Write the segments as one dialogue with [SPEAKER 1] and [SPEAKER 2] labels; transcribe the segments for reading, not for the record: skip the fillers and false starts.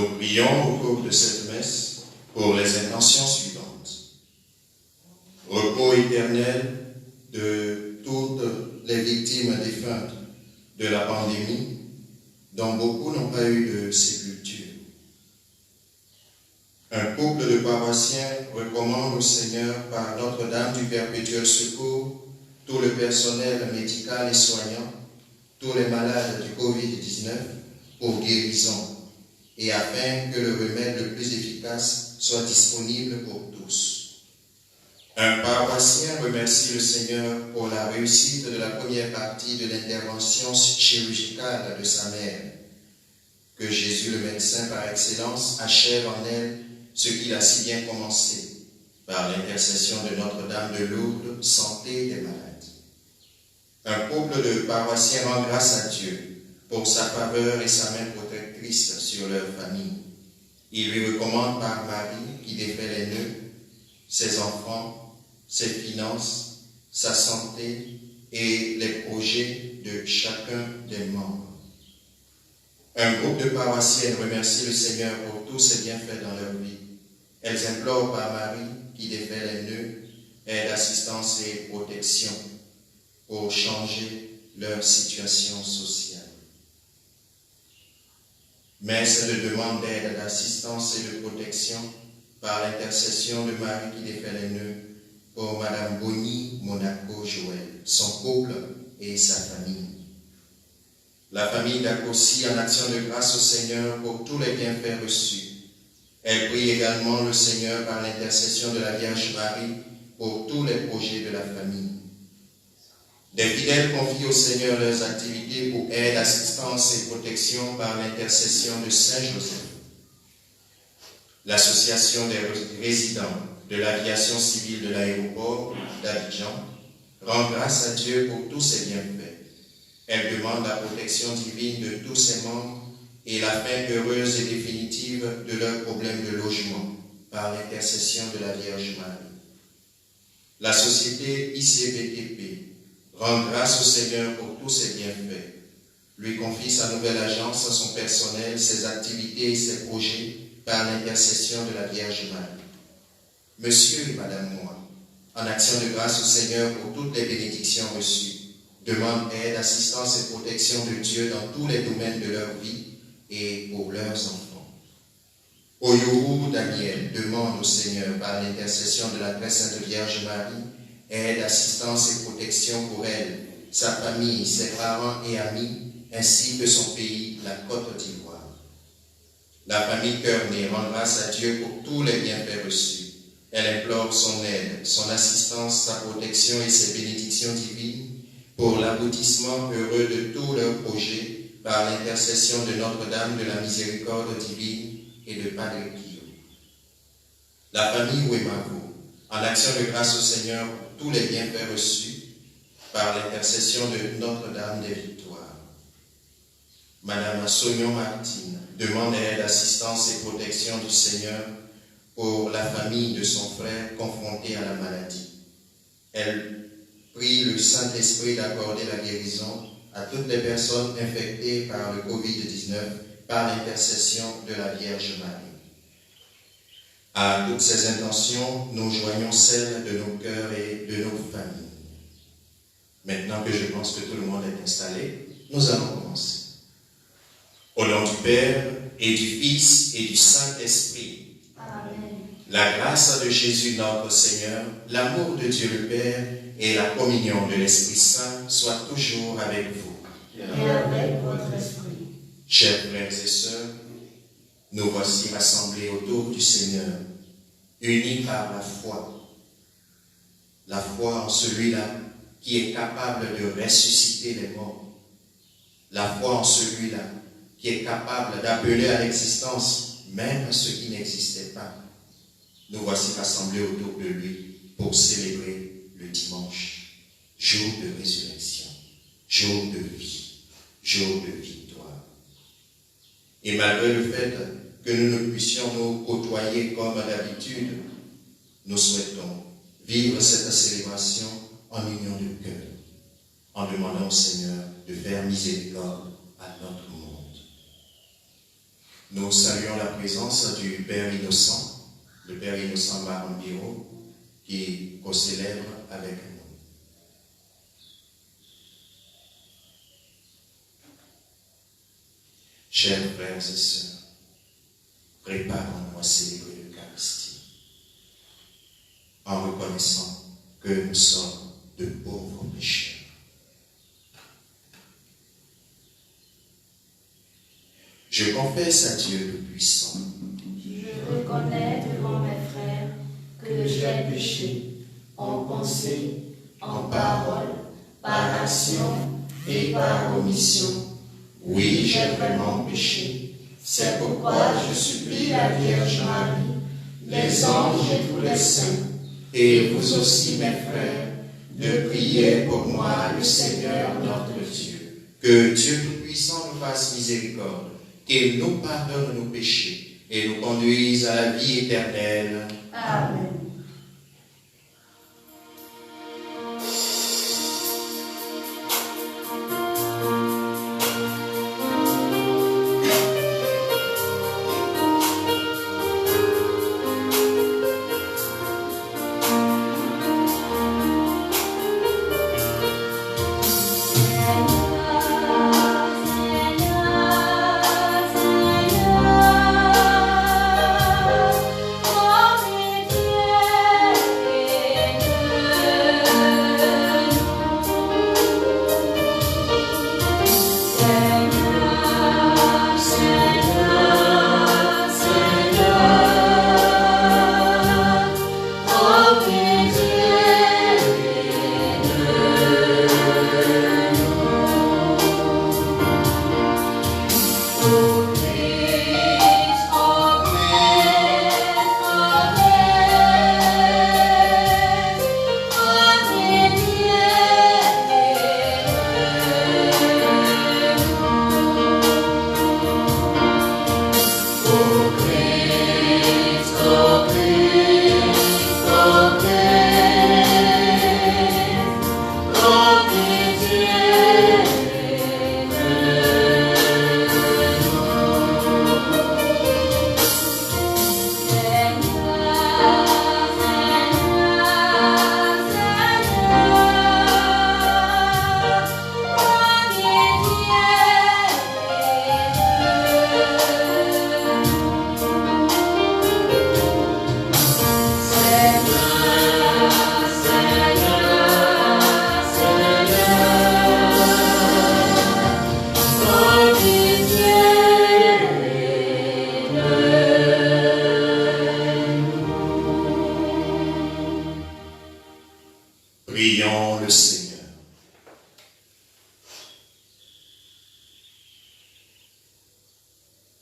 [SPEAKER 1] Nous prions au cours de cette messe pour les intentions suivantes. Repos éternel de toutes les victimes défuntes de la pandémie, dont beaucoup n'ont pas eu de sépulture. Un couple de paroissiens recommande au Seigneur par Notre-Dame du Perpétuel Secours tout le personnel médical et soignant, tous les malades du Covid-19 pour guérison et afin que le remède le plus efficace soit disponible pour tous. Un paroissien remercie le Seigneur pour la réussite de la première partie de l'intervention chirurgicale de sa mère. Que Jésus, le médecin par excellence, achève en elle ce qu'il a si bien commencé, par l'intercession de Notre-Dame de Lourdes, santé des malades. Un couple de paroissiens rend grâce à Dieu pour sa faveur et sa main protectrice sur leur famille. Il lui recommande par Marie, qui défait les nœuds, ses enfants, ses finances, sa santé et les projets de chacun des membres. Un groupe de paroissiennes remercie le Seigneur pour tous ses bienfaits dans leur vie. Elles implorent par Marie, qui défait les nœuds, aide, assistance et protection pour changer leur situation sociale. Messe de demande d'aide, d'assistance et de protection par l'intercession de Marie qui défait les nœuds pour Madame Bonny Monaco Joël, son couple et sa famille. La famille d'Akossi en action de grâce au Seigneur pour tous les bienfaits reçus. Elle prie également le Seigneur par l'intercession de la Vierge Marie pour tous les projets de la famille. Des fidèles confient au Seigneur leurs activités pour aide, assistance et protection par l'intercession de Saint Joseph. L'association des résidents de l'aviation civile de l'aéroport d'Abidjan rend grâce à Dieu pour tous ses bienfaits. Elle demande la protection divine de tous ses membres et la fin heureuse et définitive de leurs problèmes de logement par l'intercession de la Vierge Marie. La société ICBTP rend grâce au Seigneur pour tous ses bienfaits, lui confie sa nouvelle agence, son personnel, ses activités et ses projets par l'intercession de la Vierge Marie. Monsieur et Madame Moi, en action de grâce au Seigneur pour toutes les bénédictions reçues, demandent aide, assistance et protection de Dieu dans tous les domaines de leur vie et pour leurs enfants. Oyuru Daniel demande au Seigneur par l'intercession de la très sainte Vierge Marie aide, assistance et protection pour elle, sa famille, ses parents et amis, ainsi que son pays, la Côte d'Ivoire. La famille Cœur-Né rend grâce à Dieu pour tous les bienfaits reçus. Elle implore son aide, son assistance, sa protection et ses bénédictions divines pour l'aboutissement heureux de tous leurs projets par l'intercession de Notre-Dame de la Miséricorde divine et de Padre Pio. La famille Ouemago, en action de grâce au Seigneur pour tous les bienfaits reçus par l'intercession de Notre-Dame des Victoires. Madame Sognon Martine demande aide, assistance et protection du Seigneur pour la famille de son frère confronté à la maladie. Elle prie le Saint-Esprit d'accorder la guérison à toutes les personnes infectées par le Covid-19 par l'intercession de la Vierge Marie. À toutes ces intentions, nous joignons celles de nos cœurs et de nos familles. Maintenant que je pense que tout le monde est installé, nous allons commencer. Au nom du Père et du Fils et du Saint-Esprit.
[SPEAKER 2] Amen.
[SPEAKER 1] La grâce de Jésus notre Seigneur, l'amour de Dieu le Père et la communion de l'Esprit Saint soient toujours avec vous.
[SPEAKER 2] Et avec votre esprit.
[SPEAKER 1] Chers frères et sœurs, nous voici rassemblés autour du Seigneur, unis par la foi. La foi en celui-là qui est capable de ressusciter les morts. La foi en celui-là qui est capable d'appeler à l'existence même ce qui n'existait pas. Nous voici rassemblés autour de lui pour célébrer le dimanche, jour de résurrection, jour de vie, jour de victoire. Et malgré le fait que nous ne puissions nous côtoyer comme d'habitude, nous souhaitons vivre cette célébration en union de cœur, en demandant au Seigneur de faire miséricorde à notre monde. Nous saluons la présence du Père Innocent, le Père Innocent Marambiro, qui co-célèbre avec nous. Chers frères et sœurs, préparons-nous à célébrer l'Eucharistie en reconnaissant que nous sommes de pauvres pécheurs. Je confesse à Dieu le puissant.
[SPEAKER 2] Je reconnais devant mes frères que j'ai péché en pensée, en parole, par action et par omission.
[SPEAKER 1] Oui, j'ai vraiment péché. C'est pourquoi je supplie la Vierge Marie, les anges et tous les saints, et vous aussi, mes frères, de prier pour moi, le Seigneur notre Dieu. Que Dieu Tout-Puissant nous fasse miséricorde, qu'il nous pardonne nos péchés et nous conduise à la vie éternelle.
[SPEAKER 2] Amen.
[SPEAKER 1] Prions le Seigneur.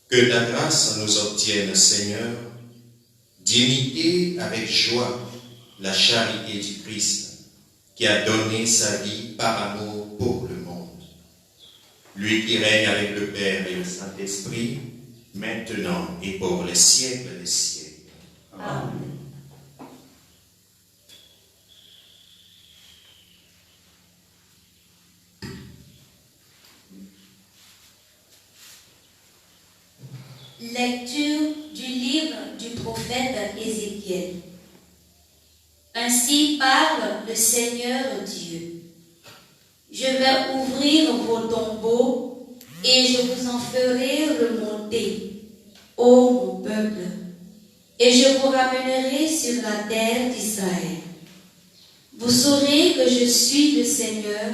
[SPEAKER 1] Que ta grâce nous obtienne, Seigneur, d'imiter avec joie la charité du Christ, qui a donné sa vie par amour pour le monde. Lui qui règne avec le Père et le Saint-Esprit, maintenant et pour les siècles des siècles.
[SPEAKER 2] Amen.
[SPEAKER 3] Lecture du livre du prophète Ézéchiel. Ainsi parle le Seigneur Dieu. Je vais ouvrir vos tombeaux et je vous en ferai remonter, ô mon peuple, et je vous ramènerai sur la terre d'Israël. Vous saurez que je suis le Seigneur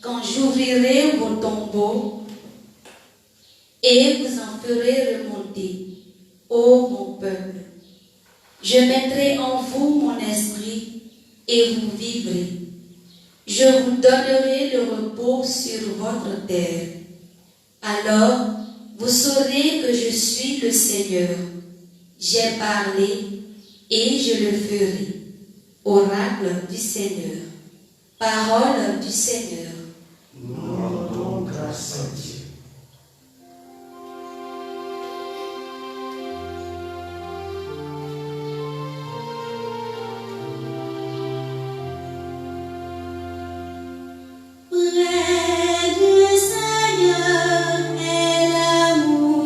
[SPEAKER 3] quand j'ouvrirai vos tombeaux et vous en ferai remonter, ô mon peuple. Je mettrai en vous mon esprit et vous vivrez. Je vous donnerai le repos sur votre terre. Alors, vous saurez que je suis le Seigneur. J'ai parlé et je le ferai. Oracle du Seigneur. Parole du Seigneur.
[SPEAKER 2] Nous rendons grâce à Dieu.
[SPEAKER 3] Près du Seigneur est l'amour.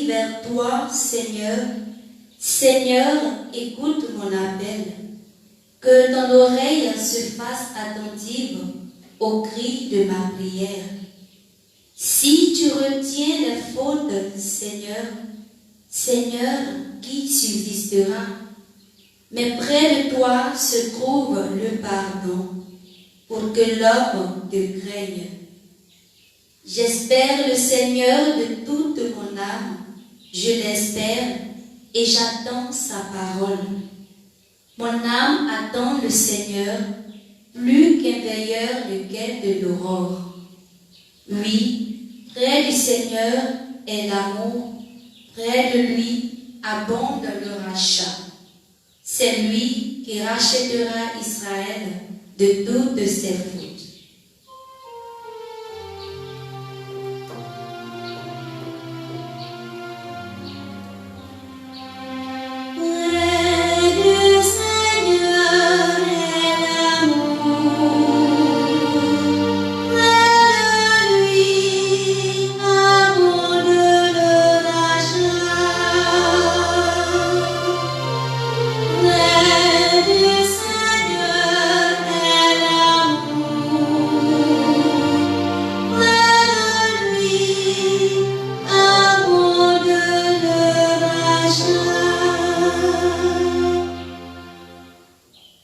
[SPEAKER 3] crie vers toi, Seigneur. Seigneur, écoute mon appel. Que ton oreille se fasse attentive au cri de ma prière. Si tu retiens les fautes, Seigneur, Seigneur, qui subsistera? Mais près de toi se trouve le pardon, pour que l'homme te craigne. J'espère le Seigneur de toute mon âme, je l'espère et j'attends sa parole. Mon âme attend le Seigneur, plus qu'un veilleur de guet de l'aurore. Oui, près du Seigneur est l'amour, près de lui abonde le rachat. C'est lui qui rachètera Israël de toutes ses fautes.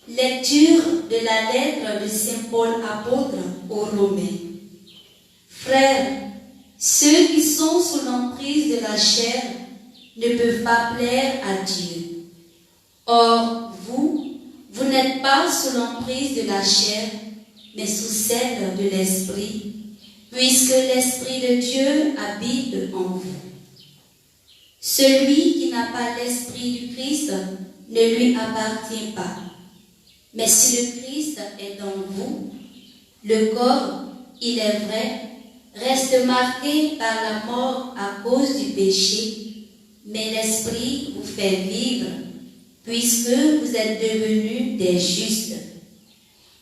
[SPEAKER 3] Lecture de la lettre de Saint Paul apôtre aux Romains. Frères, ceux qui sont sous l'emprise de la chair ne peuvent pas plaire à Dieu. Or, vous n'êtes pas sous l'emprise de la chair, mais sous celle de l'Esprit, puisque l'Esprit de Dieu habite en vous. Celui qui n'a pas l'Esprit du Christ ne lui appartient pas. Mais si le Christ est dans vous, le corps, il est vrai, reste marqué par la mort à cause du péché, mais l'Esprit vous fait vivre, puisque vous êtes devenus des justes.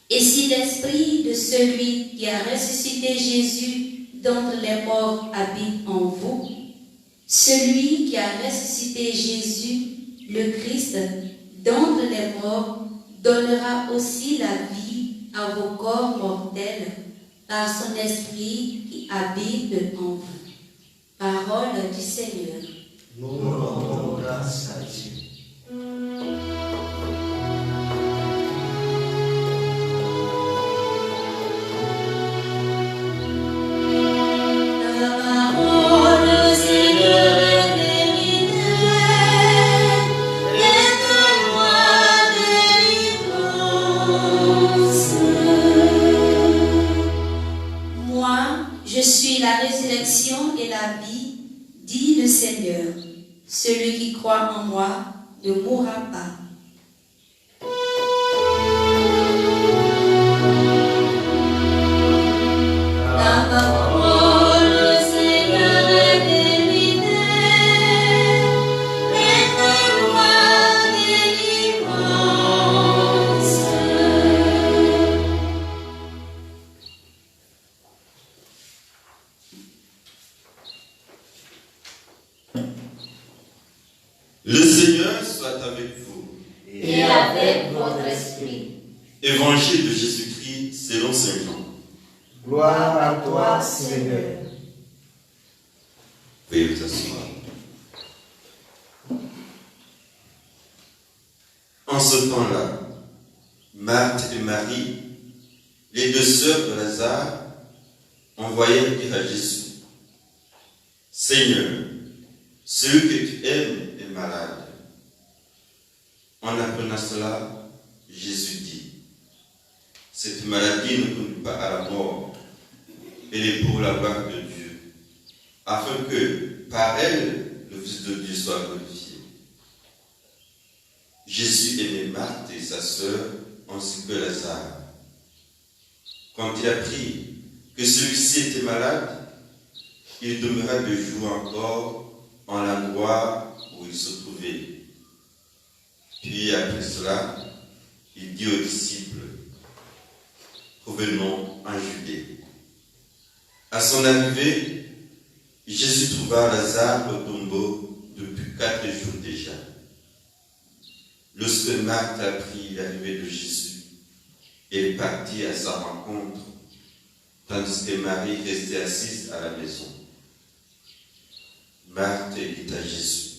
[SPEAKER 3] Et si l'Esprit de celui qui a ressuscité Jésus d'entre les morts habite en vous, celui qui a ressuscité Jésus, le Christ, d'entre les morts, donnera aussi la vie à vos corps mortels par son Esprit qui habite en vous. Parole du Seigneur.
[SPEAKER 2] Nous rendons grâce à Dieu.
[SPEAKER 3] Et la vie, dit le Seigneur, celui qui croit en moi ne mourra pas. La parole du Seigneur est vérité, et de loi délivrance.
[SPEAKER 4] Le Seigneur soit avec vous.
[SPEAKER 2] Et avec votre esprit.
[SPEAKER 4] Évangile de Jésus-Christ selon Saint Jean.
[SPEAKER 2] Gloire à toi, Seigneur.
[SPEAKER 4] Veuillez vous asseoir. En ce temps-là, Marthe et Marie, les deux sœurs de Lazare, envoyèrent dire à Jésus: Seigneur, celui que tu aimes est malade. En apprenant cela, Jésus dit: cette maladie ne conduit pas à la mort, elle est pour la gloire de Dieu, afin que par elle le Fils de Dieu soit glorifié. Jésus aimait Marthe et sa sœur ainsi que Lazare. Quand il apprit que celui-ci était malade, il demeura 2 jours encore en l'endroit où il se trouvait. Puis après cela, il dit aux disciples: revenons en Judée. À son arrivée, Jésus trouva Lazare au tombeau depuis 4 jours déjà. Lorsque Marthe apprit l'arrivée de Jésus, elle est partie à sa rencontre, tandis que Marie restait assise à la maison. Marthe dit à Jésus,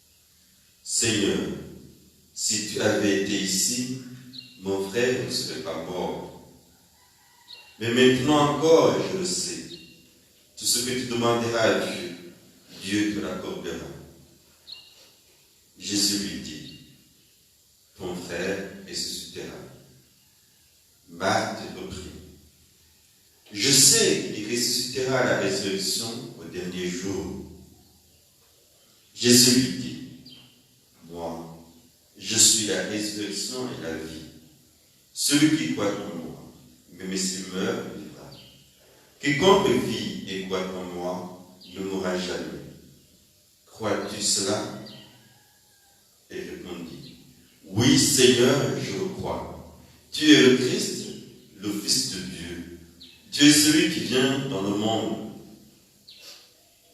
[SPEAKER 4] « Seigneur, si tu avais été ici, mon frère ne serait pas mort. Mais maintenant encore, je le sais, tout ce que tu demanderas à Dieu, Dieu te l'accordera. » Jésus lui dit, « Ton frère ressuscitera. » Marthe reprit, « Je sais qu'il ressuscitera à la résurrection au dernier jour. » Jésus lui dit, « Moi, je suis la résurrection et la vie. Celui qui croit en moi, même s'il meurt, vivra. Quiconque vit et croit en moi ne mourra jamais. Crois-tu cela ?» Elle répondit, « Oui, Seigneur, je le crois. Tu es le Christ, le Fils de Dieu. Tu es celui qui vient dans le monde. »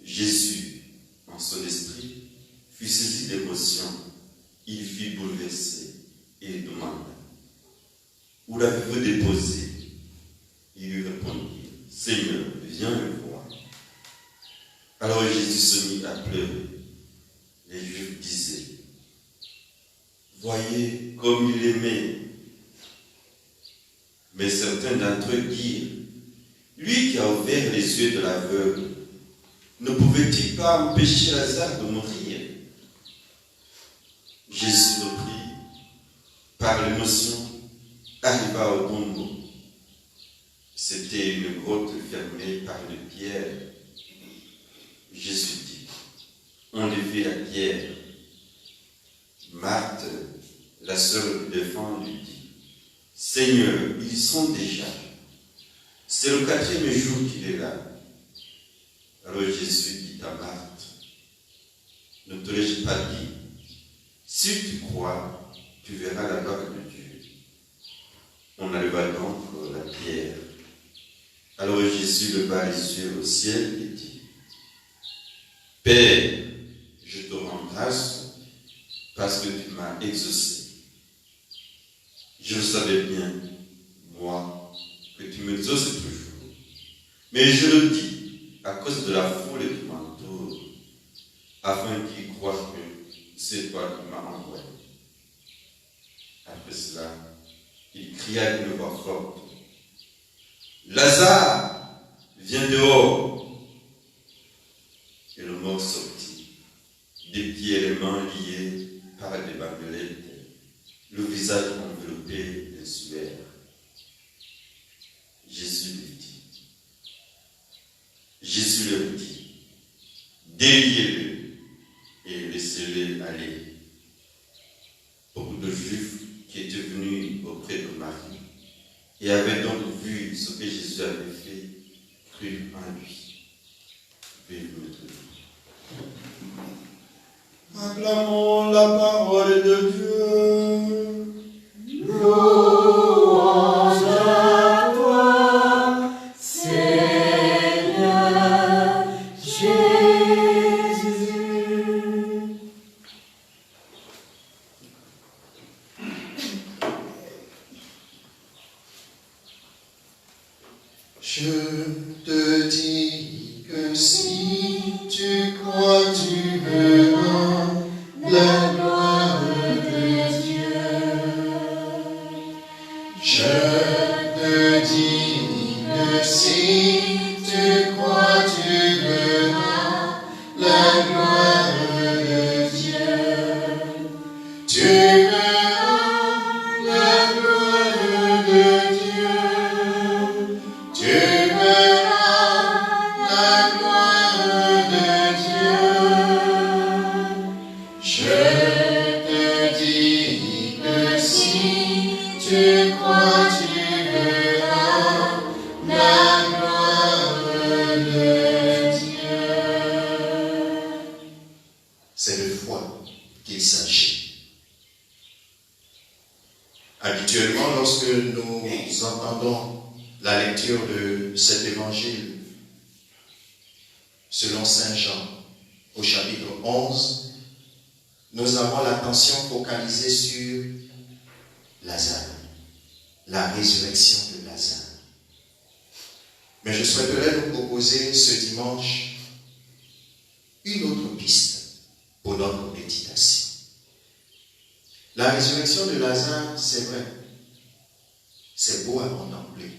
[SPEAKER 4] Jésus, en son esprit, fut saisi d'émotion. Il fut bouleversé et demanda, « Où l'avez-vous déposé ?» Il lui répondit, « Seigneur, viens le voir. » Alors Jésus se mit à pleurer. Les Juifs disaient, « Voyez comme il l'aimait. » Mais certains d'entre eux dirent, « Lui qui a ouvert les yeux de l'aveugle, ne pouvait-il pas empêcher Lazare de mourir ?» Jésus reprit, par l'émotion, arriva au tombeau. C'était une grotte fermée par une pierre. Jésus dit, « Enlevez la pierre. » Marthe, la sœur du défunt, lui dit, « Seigneur, ils sont déjà. C'est le 4e jour qu'il est là. » Alors Jésus dit à Marthe, « Ne te l'ai-je pas dit? Si tu crois, tu verras la gloire de Dieu. » On enleva donc la pierre. Alors Jésus leva les yeux au ciel et dit, « Père, je te rends grâce parce que tu m'as exaucé. Je le savais bien, moi, que tu m'exauces toujours. Mais je le dis à cause de la foule qui m'entoure, afin qu'ils croient que c'est toi qui m'as envoyé. » Après cela, il cria d'une voix forte, « Lazare, viens dehors !» Et le mort sortit, des pieds et les mains liés par des bandelettes, le visage enveloppé de sueur. Jésus leur dit, « Déliez-le et laissez-le aller. » Beaucoup de Juifs qui étaient venus auprès de Marie et avaient donc vu ce que Jésus avait fait, crurent en lui. Veuillez vous mettre debout.
[SPEAKER 5] Acclamons la parole de Dieu.
[SPEAKER 2] Louange à toi, Seigneur Jésus.
[SPEAKER 5] Je te dis que si tu crois, tu verras la gloire de Dieu. Je te dis que si tu crois, tu verras la gloire de Dieu. Tu verras la gloire de Dieu. Tu verras la gloire de Dieu. Je te dis que si tu crois, tu verras la gloire de Dieu.
[SPEAKER 1] C'est de foi qu'il s'agit. Habituellement, lorsque nous entendons la lecture de cet évangile, selon Saint Jean, au chapitre 11, nous avons l'attention focalisée sur Lazare, la résurrection de Lazare. Mais je souhaiterais nous proposer ce dimanche une autre piste pour notre méditation. La résurrection de Lazare, c'est vrai, c'est beau à contempler.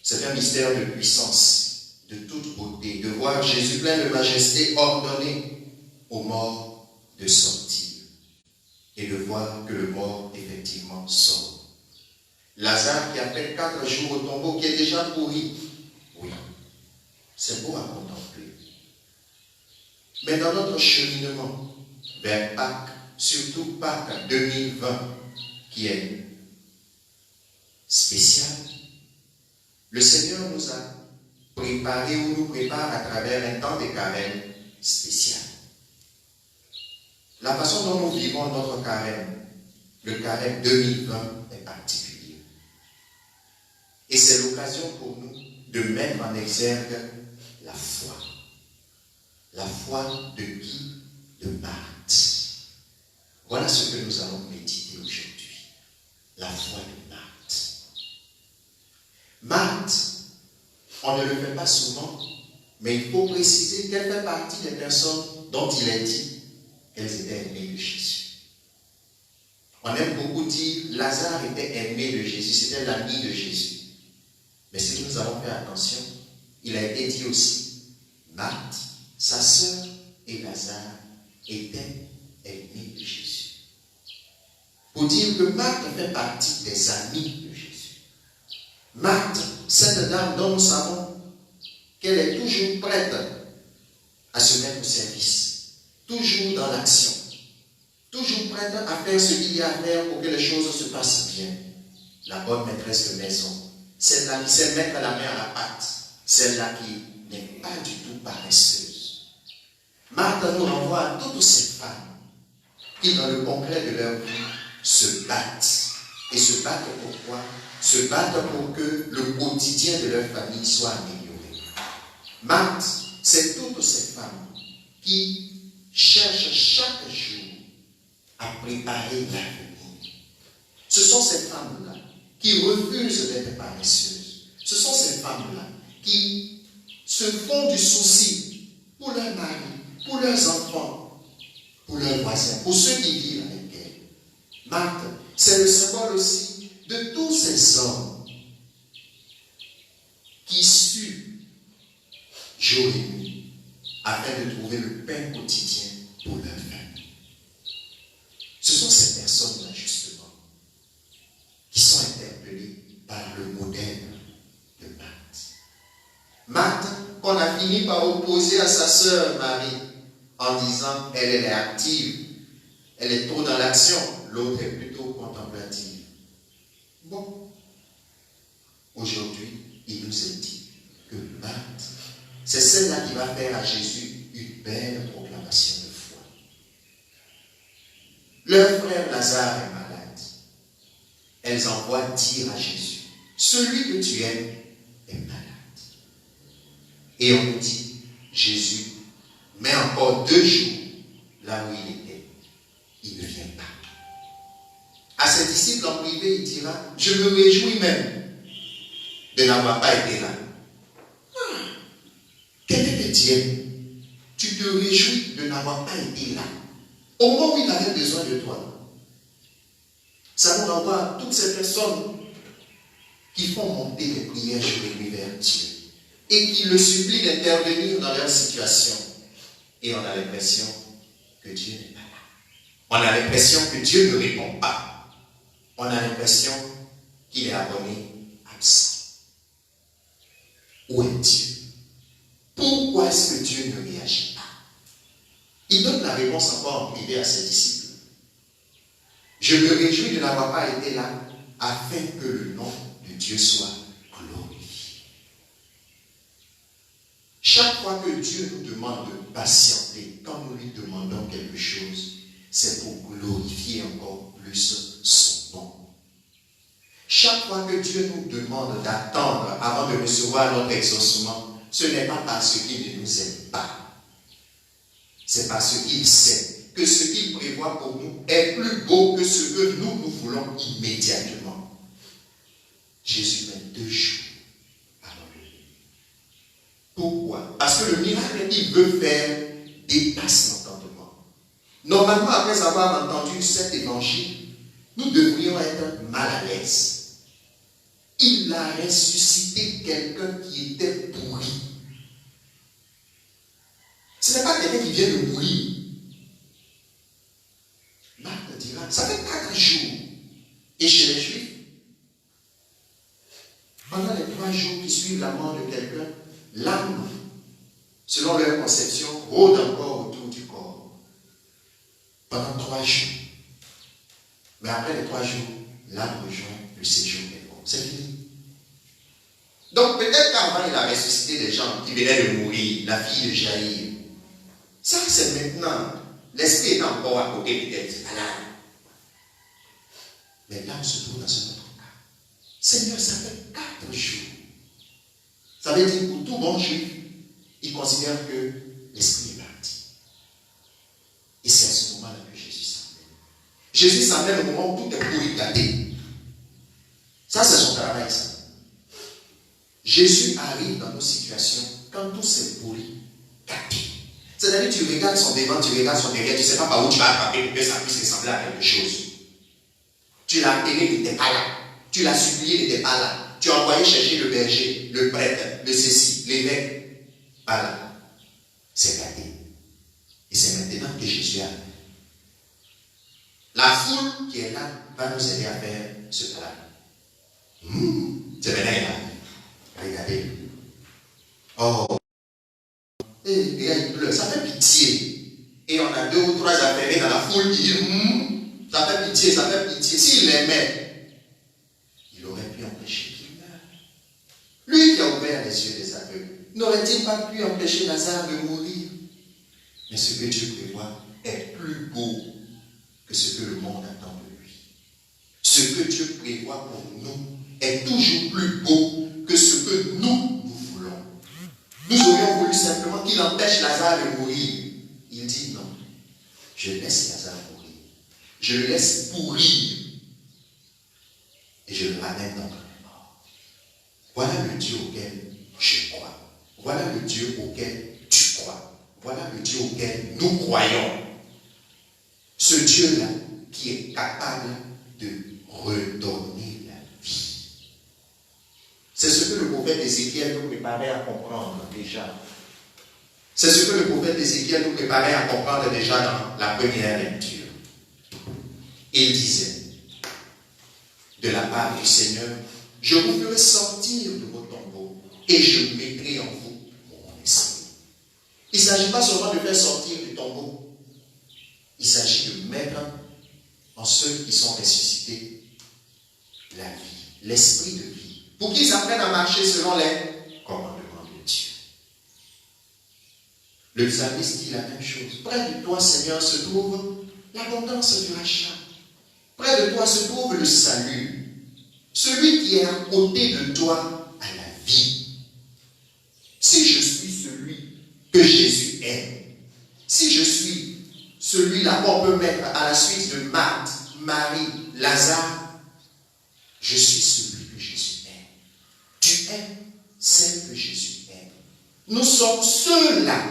[SPEAKER 1] C'est un mystère de puissance, de toute beauté, de voir Jésus plein de majesté ordonner aux morts de sortir et de voir que le mort effectivement sort. Lazare qui a fait 4 jours au tombeau, qui est déjà pourri. Oui, c'est beau à contempler. Mais dans notre cheminement vers Pâques, surtout Pâques 2020, qui est spécial, le Seigneur nous a préparé ou nous prépare à travers un temps de carême spécial. La façon dont nous vivons notre carême, le carême 2020 est particulier. Et c'est l'occasion pour nous de mettre en exergue la foi. La foi de qui? De Marthe. Voilà ce que nous allons méditer aujourd'hui. La foi de Marthe. Marthe, on ne le fait pas souvent, mais il faut préciser qu'elle fait partie des personnes dont il est dit qu'elles étaient aimées de Jésus. On aime beaucoup dire Lazare était aimé de Jésus, c'était l'ami de Jésus. Mais si nous avons fait attention, il a été dit aussi, Marthe, sa sœur et Lazare étaient aimés de Jésus. Pour dire que Marthe fait partie des amis de Jésus. Marthe, cette dame dont nous savons qu'elle est toujours prête à se mettre au service, toujours dans l'action, toujours prête à faire ce qu'il y a à faire pour que les choses se passent bien. La bonne maîtresse de maison, celle-là qui sait mettre la main à la pâte, celle-là qui n'est pas du tout paresseuse. Marthe nous renvoie à toutes ces femmes qui, dans le concret de leur vie, se battent. Et se battent pourquoi? Se battent pour que le quotidien de leur famille soit amélioré. Marthe, c'est toutes ces femmes qui cherchent chaque jour à préparer l'avenir. Ce sont ces femmes-là qui refusent d'être paresseuses. Ce sont ces femmes-là qui se font du souci pour leur mari, pour leurs enfants, pour leurs voisins, pour ceux qui vivent avec elles. Marthe, c'est le symbole aussi de tous ces hommes qui suent jour et nuit afin de trouver le pain quotidien pour leur famille. Ce sont ces personnes-là, justement, qui sont interpellées par le modèle de Marthe. Marthe, qu'on a fini par opposer à sa sœur Marie, en disant elle est active, elle est trop dans l'action, l'autre est plutôt contemplative. Bon, aujourd'hui, il nous est dit que Marthe, c'est celle-là qui va faire à Jésus une belle proclamation de foi. Leur frère Lazare est malade. Elles envoient dire à Jésus, celui que tu aimes est malade. Et on nous dit, Jésus met encore 2 jours là où il était. Il ne vient pas. À ses disciples en privé, il dira, je me réjouis même de n'avoir pas été là. Quelqu'un te dit, tu te réjouis de n'avoir pas été là. Au moment où il avait besoin de toi. Ça nous renvoie à toutes ces personnes qui font monter les prières sur les vers Dieu et qui le supplient d'intervenir dans leur situation. Et on a l'impression que Dieu n'est pas là. On a l'impression que Dieu ne répond pas. On a l'impression qu'il est abonné, absent. Où est Dieu? Pourquoi est-ce que Dieu ne réagit pas? Il donne la réponse encore en privé à ses disciples. Je me réjouis de n'avoir pas été là afin que le nom de Dieu soit glorifié. Chaque fois que Dieu nous demande de patienter, quand nous lui demandons quelque chose, c'est pour glorifier encore plus son nom. Chaque fois que Dieu nous demande d'attendre avant de recevoir notre exaucement, ce n'est pas parce qu'il ne nous aime pas. C'est parce qu'il sait que ce qu'il prévoit pour nous est plus beau que ce que nous voulons immédiatement. Jésus met 2 jours avant le livre. Pourquoi? Parce que le miracle qu'il veut faire dépasse l'entendement. Normalement, après avoir entendu cet évangile, nous devrions être mal à l'aise. Il a ressuscité quelqu'un qui était pourri. Ce n'est pas quelqu'un qui vient de mourir. Marc dira, ça fait 4 jours. Et chez les Juifs, pendant les 3 jours qui suivent la mort de quelqu'un, l'âme, selon leur conception, rôde encore autour du corps. Pendant 3 jours. Mais après les 3 jours, l'âme rejoint le séjour des morts. C'est fini. Donc peut-être qu'avant il a ressuscité des gens qui venaient de mourir, la fille de Jaïr. Ça c'est maintenant. L'esprit est encore à côté peut-être. Mais là on se trouve dans un autre cas. Seigneur, ça fait 4 jours. Ça veut dire pour tout bon juif, il considère que l'esprit est parti. Et c'est à ce moment-là que Jésus s'en mêle. Jésus s'en mêle au moment où tout est pourri gâté. Ça c'est son travail, ça. Jésus arrive dans nos situations quand tout s'est pourri, gâté. C'est-à-dire tu regardes son devant, tu regardes son derrière, tu ne sais pas par où tu vas attraper pour que ça puisse ressembler à quelque chose. Tu l'as appelé, il n'était pas là. Tu l'as supplié, il n'était pas là. Tu as envoyé chercher le berger, le prêtre, le ceci, l'évêque. Pas là. C'est gâté. Et c'est maintenant que Jésus arrive. La foule qui est là va nous aider à faire ce travail. C'est maintenant qu'il arrive. Regardez. Oh. Et les gars, il pleure. Ça fait pitié. Et on a 2 ou 3 affairés dans la foule qui disent ça fait pitié, ça fait pitié. S'il l'aimait, il aurait pu empêcher qu'il meure. Lui qui a ouvert les yeux des aveugles, n'aurait-il pas pu empêcher Lazare de mourir? Mais ce que Dieu prévoit est plus beau que ce que le monde attend de lui. Ce que Dieu prévoit pour nous est toujours plus beau que ce que nous voulons. Nous aurions voulu simplement qu'il empêche Lazare de mourir. Il dit non. Je laisse Lazare mourir. Je le laisse pourrir. Et je le ramène dans les morts. Voilà le Dieu auquel je crois. Voilà le Dieu auquel tu crois. Voilà le Dieu auquel nous croyons. Ce Dieu-là qui est capable de redonner la vie. C'est ce que le prophète Ézéchiel nous préparait à comprendre déjà. C'est ce que le prophète Ézéchiel nous préparait à comprendre déjà dans la première lecture. Il disait, de la part du Seigneur, je vous ferai sortir de vos tombeaux et je mettrai en vous mon esprit. Il ne s'agit pas seulement de faire sortir du tombeau. Il s'agit de mettre en ceux qui sont ressuscités la vie, l'esprit de vie, pour qu'ils apprennent à marcher selon les commandements de Dieu. Le psalmiste dit la même chose. Près de toi, Seigneur, se trouve l'abondance du rachat. Près de toi se trouve le salut. Celui qui est à côté de toi a la vie. Si je suis celui que Jésus aime, si je suis celui-là qu'on peut mettre à la suite de Marthe, Marie, Lazare, je suis celui que Jésus aime. Tu aimes celle que Jésus aime. Nous sommes ceux-là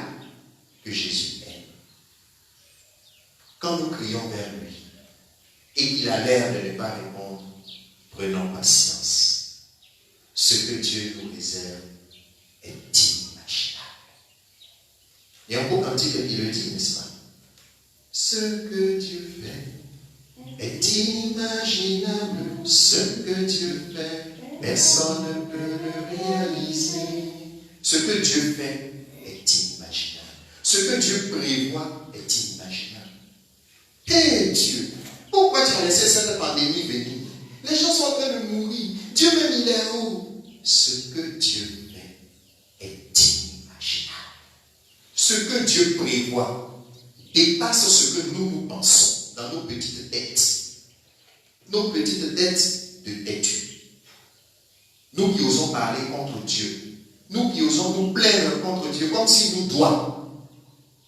[SPEAKER 1] que Jésus aime. Quand nous crions vers lui et qu'il a l'air de ne pas répondre, prenons patience. Ce que Dieu nous réserve est inimaginable. Il y a un beau cantique qui le dit, n'est-ce pas? Ce que Dieu fait est inimaginable. Ce que Dieu fait, personne ne peut le réaliser. Ce que Dieu fait est inimaginable. Ce que Dieu prévoit est inimaginable. Hé Dieu, pourquoi tu as laissé cette pandémie venir? Les gens sont en train de mourir. Dieu même il est où? Ce que Dieu fait est inimaginable. Ce que Dieu prévoit dépasse ce que nous pensons dans nos petites têtes. Nos petites têtes de têtus. Nous qui osons parler contre Dieu. nous qui osons nous plaindre contre Dieu, comme si nous doit.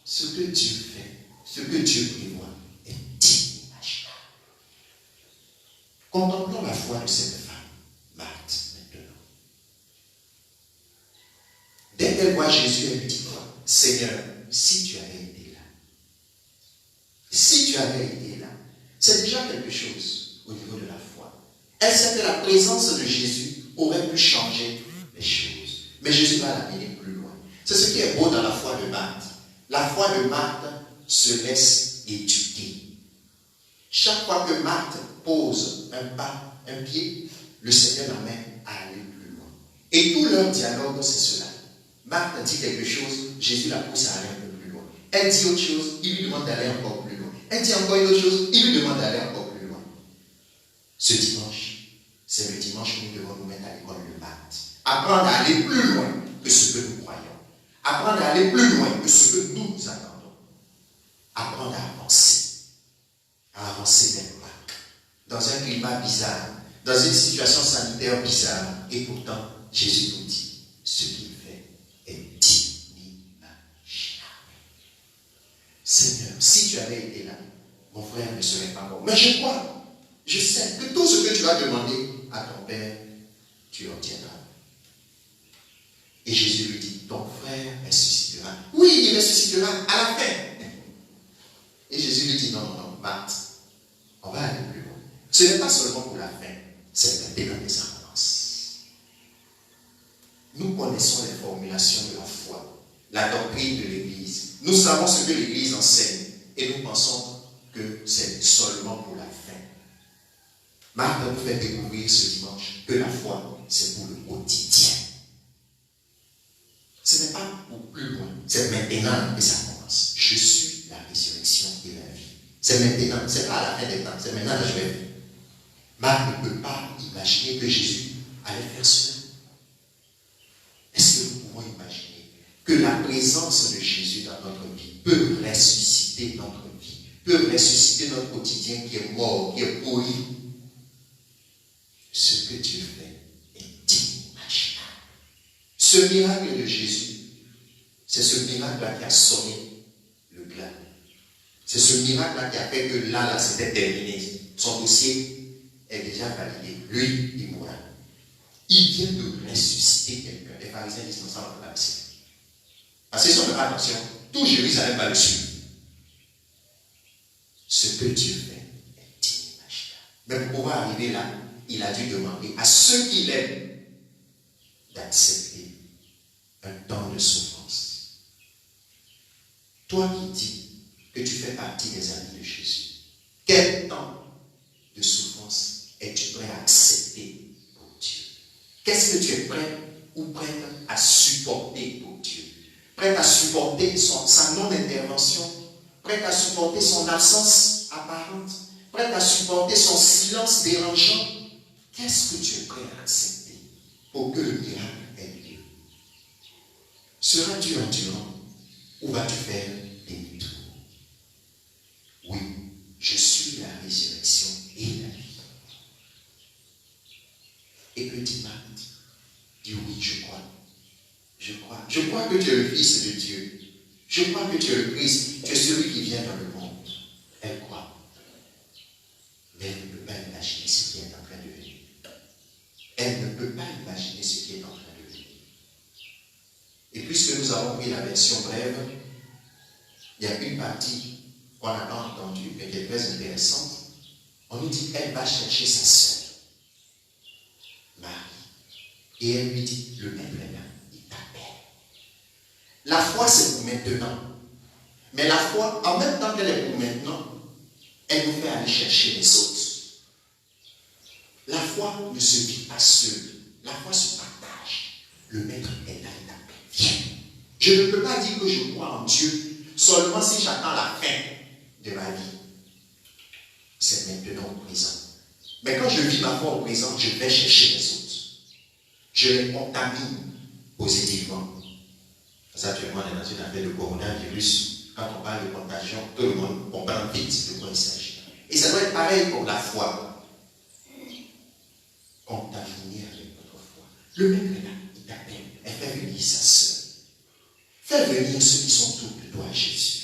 [SPEAKER 1] Ce que Dieu fait, ce que Dieu prévoit, est inimaginable. Contemplons la foi de cette femme, Marthe, maintenant. Dès qu'elle voit Jésus, elle lui dit quoi? Seigneur, si tu avais été là, si tu avais été là, c'est déjà quelque chose au niveau de la foi. Elle sait que la présence de Jésus aurait pu changer les choses. Mais Jésus va l'amener plus loin. C'est ce qui est beau dans la foi de Marthe. La foi de Marthe se laisse éduquer. Chaque fois que Marthe pose un pas, un pied, le Seigneur l'amène à aller plus loin. Et tout leur dialogue, c'est cela. Marthe dit quelque chose, Jésus la pousse à aller un peu plus loin. Elle dit autre chose, il lui demande d'aller encore plus loin. Elle dit encore une autre chose, il lui demande d'aller encore plus loin. Ce dimanche, c'est le dimanche où nous devons nous mettre à l'école de Marthe. Apprendre à aller plus loin que ce que nous croyons. Apprendre à aller plus loin que ce que nous attendons. Apprendre à avancer. À avancer d'un pas. Dans un climat bizarre, dans une situation sanitaire bizarre. Et pourtant, Jésus nous dit, ce qu'il fait est inimaginable. Seigneur, si tu avais été là, mon frère ne serait pas mort. Mais je crois, je sais que tout ce que tu as demandé à ton Père, tu obtiendras. Et Jésus lui dit, ton frère ressuscitera. Oui, il ressuscitera à la fin. Et Jésus lui dit, non, Marthe, on va aller plus loin. Ce n'est pas seulement pour la fin, c'est maintenant des avances. Nous connaissons les formulations de la foi, la doctrine de l'Église. Nous savons ce que l'Église enseigne et nous pensons que c'est seulement pour la fin. Marthe nous fait découvrir ce dimanche que la foi, c'est pour le quotidien. Ce n'est pas pour plus loin, c'est maintenant que ça commence. Je suis la résurrection et la vie. C'est maintenant, c'est pas à la fin des temps, c'est maintenant que je vais vivre. Marthe ne peut pas imaginer que Jésus allait faire cela. Est-ce que nous pouvons imaginer que la présence de Jésus dans notre vie peut ressusciter notre vie, peut ressusciter notre quotidien qui est mort, qui est pourri? Ce que Dieu fait est inimaginable. Ce miracle de Jésus, c'est ce miracle-là qui a sonné le glas. C'est ce miracle-là qui a fait que là, c'était terminé. Son dossier est déjà validé. Lui, il mourra. Il vient de ressusciter quelqu'un. Les pharisiens disent, non, ça va pas passer. Parce qu'ils sont de attention, tout Jérusalem va le suivre. Ce que Dieu fait est inimaginable. Mais pour pouvoir arriver là, il a dû demander à ceux qu'il aime d'accepter un temps de souffrance. Toi qui dis que tu fais partie des amis de Jésus, quel temps de souffrance es-tu prêt à accepter pour Dieu? Qu'est-ce que tu es prêt ou prête à supporter pour Dieu? Prête à supporter sa non-intervention, prête à supporter son absence apparente, prête à supporter son silence dérangeant? Qu'est-ce que tu es prêt à accepter pour que le miracle ait lieu? Seras-tu endurant ou vas-tu faire demi-tour? Oui, je suis la résurrection et la vie. Et que dit Marthe? Dis oui, je crois. Je crois. Je crois que tu es le Fils de Dieu. Je crois que tu es le Christ. Tu es celui qui vient dans le monde. Elle croit. Mais elle ne peut pas imaginer ce qui est en train de venir. Elle ne peut pas imaginer ce qui est en train de venir. Et puisque nous avons pris la version brève, il y a une partie qu'on n'a pas entendue, mais qui est très intéressante. On nous dit qu'elle va chercher sa sœur, Marie. Et elle lui dit, le maître est là, il t'appelle. La foi, c'est pour maintenant. Mais la foi, en même temps qu'elle est pour maintenant, elle nous fait aller chercher les autres. La foi ne se vit pas seule. La foi se partage. Le maître est là, il t'appelle. Viens. Je ne peux pas dire que je crois en Dieu seulement si j'attends la fin de ma vie. C'est maintenant au présent. Mais quand je vis ma foi au présent, je vais chercher les autres. Je les contamine positivement. Parce qu'actuellement, on est dans une affaire de coronavirus. Quand on parle de contagion, tout le monde comprend vite de quoi il s'agit. Et ça doit être pareil pour la foi. Contaminer avec notre foi. Le maître est là, il t'appelle. Elle fait venir venir sa sœur. Fais venir ceux qui sont autour de toi, Jésus.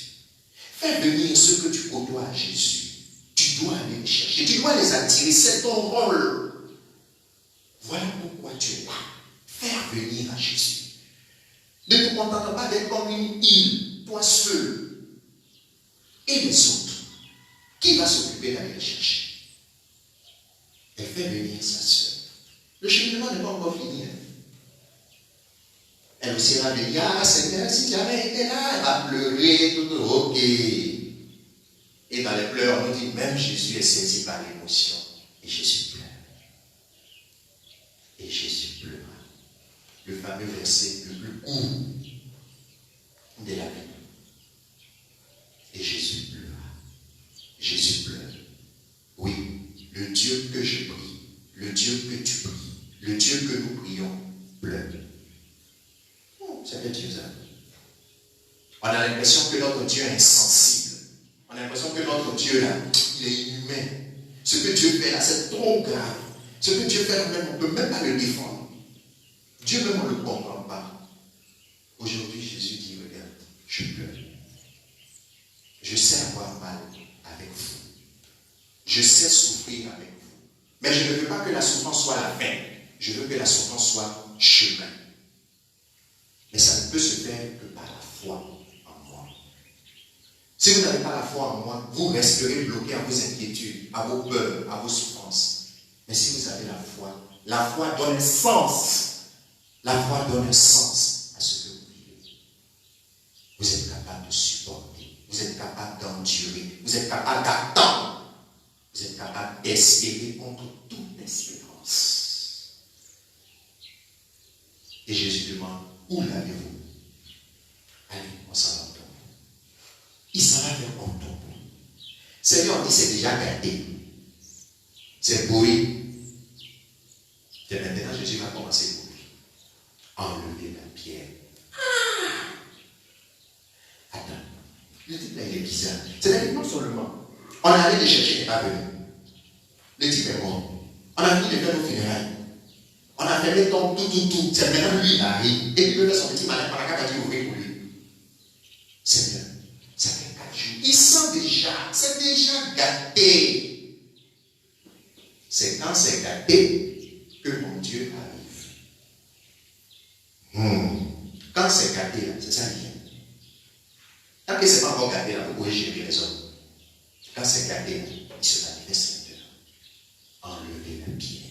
[SPEAKER 1] Fais venir ceux que tu côtoies, Jésus. Tu dois aller les chercher, tu dois les attirer, c'est ton rôle. Voilà pourquoi tu es là. Faire venir à Jésus. Ne te contente pas d'être comme une île, toi seul. Et les autres, qui va s'occuper d'aller les chercher? Elle fait venir sa soeur. Le cheminement n'est pas encore fini. Elle aussi va venir, ah Seigneur, si tu avais été là, elle va pleurer, tout, ok. Et dans les pleurs, on dit, même Jésus est saisi par l'émotion. Et Jésus pleure. Et Jésus pleura. Le fameux verset le plus court de la Bible. Et Jésus pleura. Jésus pleure. Oui, le Dieu que je prie, le Dieu que tu pries, le Dieu que nous prions, pleure. C'est bien Dieu, ça. On a l'impression que notre Dieu est insensible. On a l'impression que notre Dieu, là, il est inhumain. Ce que Dieu fait là, c'est trop grave. Ce que Dieu fait là, on ne peut même pas le défendre. Dieu même, on ne le comprend pas. Aujourd'hui, Jésus dit, regarde, je pleure. Je sais avoir mal avec vous. Je sais souffrir avec vous. Mais je ne veux pas que la souffrance soit la fin. Je veux que la souffrance soit chemin. Mais ça ne peut se faire que par la foi en moi. Si vous n'avez pas la foi en moi, vous resterez bloqué à vos inquiétudes, à vos peurs, à vos souffrances. Mais si vous avez la foi donne un sens. La foi donne un sens à ce que vous vivez. Vous êtes capable de supporter. Vous êtes capable d'endurer. Vous êtes capable d'attendre. Vous êtes capable d'espérer contre toute espérance. Et Jésus demande, où l'avez-vous? Allez, on s'en va au tombeau. Il s'en va vers un tombeau. Seigneur dit, c'est déjà gâté. C'est pourri. Et maintenant, Jésus va commencer pour lui. Enlever la pierre. Attends. Le type là, il est bizarre. C'est-à-dire non seulement, on a allé le chercher, il n'est pas venu. Le type est mort. On a fini de faire nos funérailles. On a fait les tombes, tout. C'est maintenant lui, il arrive. Et puis il veut faire son petit malin, par la carte, il va ouvrir pour lui. Seigneur, ça fait 4 jours. Il sent déjà, c'est déjà gâté. C'est quand c'est gâté que mon Dieu arrive. Quand c'est gâté, c'est ça qui vient. Tant que ce n'est pas encore gâté, vous pouvez gérer les hommes. Quand c'est gâté, il se manifeste maintenant. Enlever la pierre.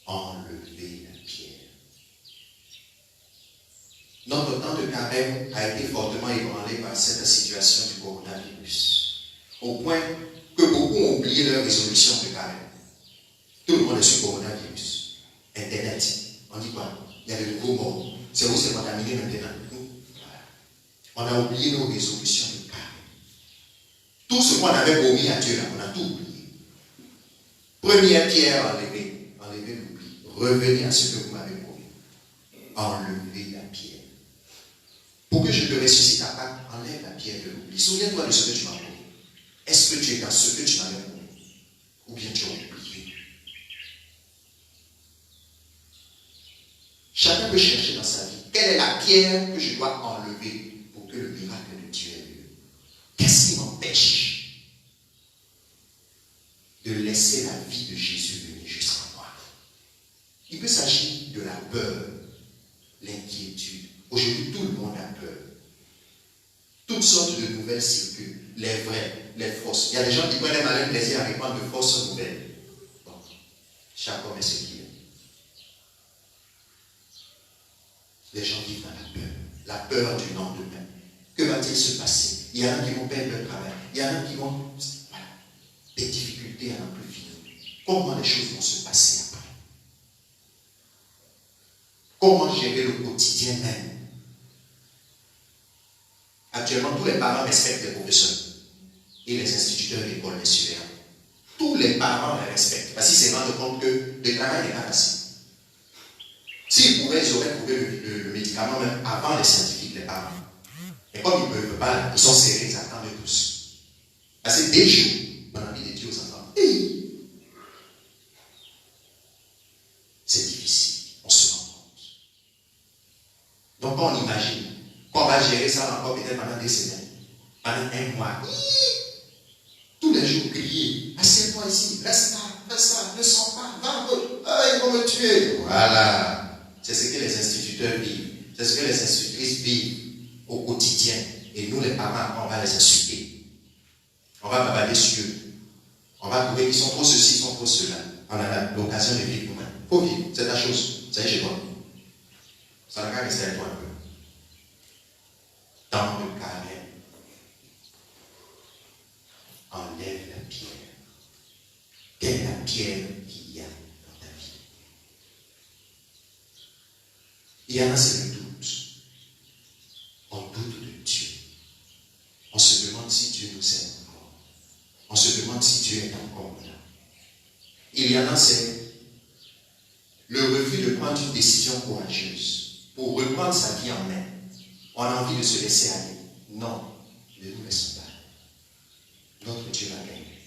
[SPEAKER 1] Enlever la pierre. Notre temps de carême a été fortement ébranlé par cette situation du coronavirus. Au point que beaucoup ont oublié leur résolution de carême. Tout le monde est sur coronavirus. Internet. On dit quoi? Il y a de nouveaux morts. C'est où c'est contaminé maintenant. On a oublié nos résolutions de carême. Tout ce qu'on avait promis à Dieu, là, on a tout oublié. Première pierre enlevée. Enlevez l'oubli. Revenez à ce que vous m'avez promis. Enlevez la pierre. Pour que je te ressuscite à Pâques, enlève la pierre de l'oubli. Souviens-toi de ce que tu m'as promis. Est-ce que tu es dans ce que tu m'avais promis? Ou bien tu as oublié? Chacun peut chercher dans sa vie. Quelle est la pierre que je dois enlever pour que le miracle de Dieu ait lieu? Qu'est-ce qui m'empêche de laisser la vie de Jésus venir jusqu'à moi? Il peut s'agir de la peur, l'inquiétude. Aujourd'hui, tout le monde a peur. Toutes sortes de nouvelles circulent. Les vraies, les fausses. Il y a des gens qui prennent un malin plaisir à répandre de fausses nouvelles. Bon, chaque homme est ce qu'il est. Les gens vivent dans la peur du lendemain. Que va-t-il se passer? Il y en a qui vont perdre leur travail. Il y en a qui vont... Voilà. Des difficultés à n'en plus finir. Comment les choses vont se passer après? Comment gérer le quotidien même? Actuellement, tous les parents respectent les professeurs et les instituteurs d'école, les surveillants. Tous les parents les respectent. Parce qu'ils se rendent compte que le travail n'est pas facile. S'ils pouvaient, ils auraient trouvé le médicament même avant les scientifiques, les parents. Et comme ils ne peuvent pas, ils sont serrés, ils attendent tous. Parce que des jours, on a envie de dire aux enfants, hey, c'est difficile. gérer ça encore peut-être pendant 2 semaines, pendant 1 mois. Tous les jours, crier. Assieds-toi ici, reste là, ne sors pas, va, ils vont me tuer. Voilà. C'est ce que les instituteurs vivent. C'est ce que les institutrices vivent au quotidien. Et nous, les parents, on va les insulter. On va babader sur eux. On va trouver qu'ils sont trop ceci, ils sont trop cela. On a l'occasion de vivre nous-mêmes. Il faut vivre, c'est la chose. Ça y est chez toi. Ça n'a qu'à rester avec toi un peu. Dans le carême, enlève la pierre. Quelle est la pierre qu'il y a dans ta vie? Il y en a, c'est le doute. On doute de Dieu. On se demande si Dieu nous aime encore. On se demande si Dieu est encore là. Il y en a, c'est le refus de prendre une décision courageuse pour reprendre sa vie en main. On a envie de se laisser aller. Non, ne nous laissons pas. Notre Dieu va gagner.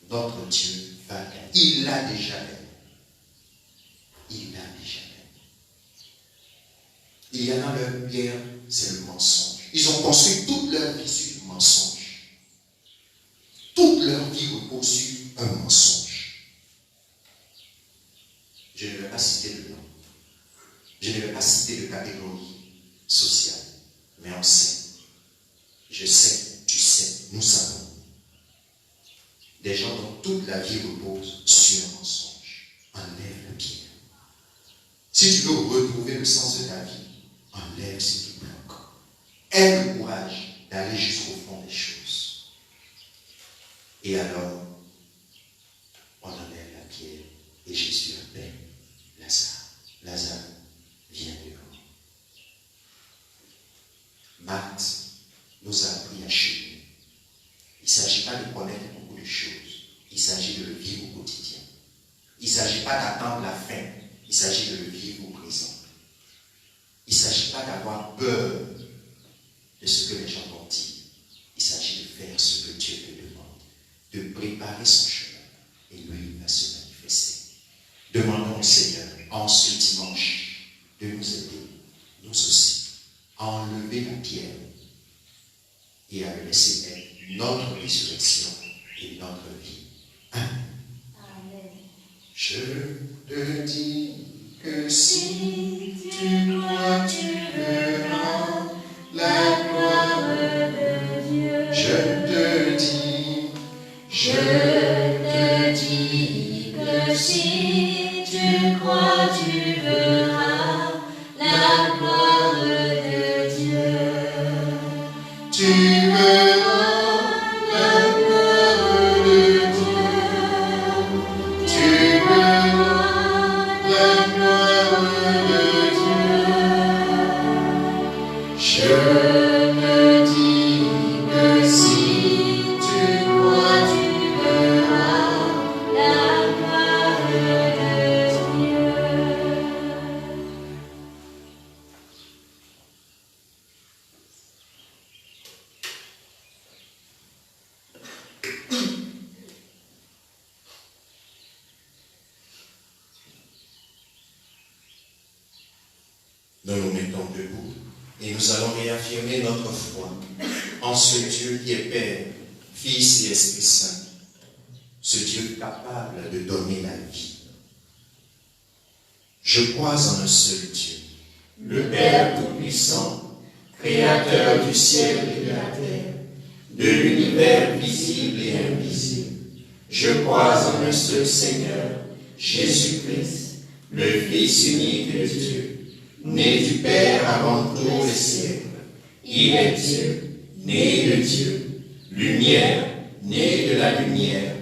[SPEAKER 1] Notre Dieu va gagner. Il l'a déjà gagné. Il l'a déjà gagné. Il y en a, leur pierre, c'est le mensonge. Ils ont construit toute leur vie sur le mensonge. Toute leur vie repose sur un mensonge. Je ne vais pas citer le nom. Je ne vais pas citer de catégorie sociale. Mais on sait. Je sais, tu sais, nous savons. Des gens dont toute la vie repose sur un mensonge. Enlève la pierre. Si tu veux retrouver le sens de ta vie, enlève ce qui bloque. Aie le courage d'aller jusqu'au fond des choses. Et alors, on enlève la pierre et Jésus appelle Lazare. Lazare, viens dehors. Marthe nous a appris à cheminer. Il ne s'agit pas de connaître beaucoup de choses. Il s'agit de le vivre au quotidien. Il ne s'agit pas d'attendre la fin. Il s'agit de le vivre au présent. Il ne s'agit pas d'avoir peur de ce que les gens vont dire. Il s'agit de faire ce que Dieu te demande. De préparer son chemin. Et lui va se manifester. Demandons au Seigneur, en ce dimanche, de nous aider, nous aussi, à enlever la pierre et à le laisser être notre résurrection et notre vie. Amen.
[SPEAKER 2] Amen.
[SPEAKER 1] Je te dis que si tu crois, tu verras la gloire de Dieu. Je te dis que si tu crois, tu verras la gloire de Dieu. Tu verras la gloire de Dieu. Tu verras la gloire de Dieu. Je te dis que si tu crois, tu verras la gloire de Dieu. Nous nous mettons debout et nous allons réaffirmer notre foi en ce Dieu qui est Père, Fils et Esprit Saint. Ce Dieu capable de donner la vie. Je crois en un seul Dieu, le Père Tout-Puissant, Créateur du ciel et de la terre, de l'univers visible et invisible. Je crois en un seul Seigneur, Jésus-Christ, le Fils unique de Dieu, né du Père avant tous les siècles. Il est Dieu, né de Dieu, lumière, né de la lumière,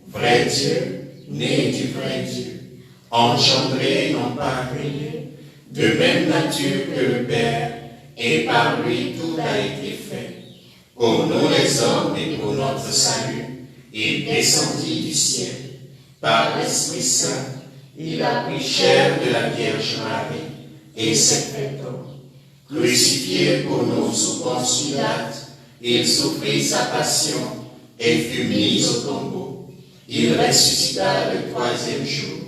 [SPEAKER 1] vrai Dieu, né du vrai Dieu, engendré, non pas créé, de même nature que le Père, et par lui tout a été fait. Pour nous les hommes et pour notre salut, il descendit du ciel. Par l'Esprit Saint, il a pris chair de la Vierge Marie, et s'est fait homme. Crucifié pour nous sous Ponce Pilate, il souffrit sa passion et fut mis au tombeau. Il ressuscita le 3e jour,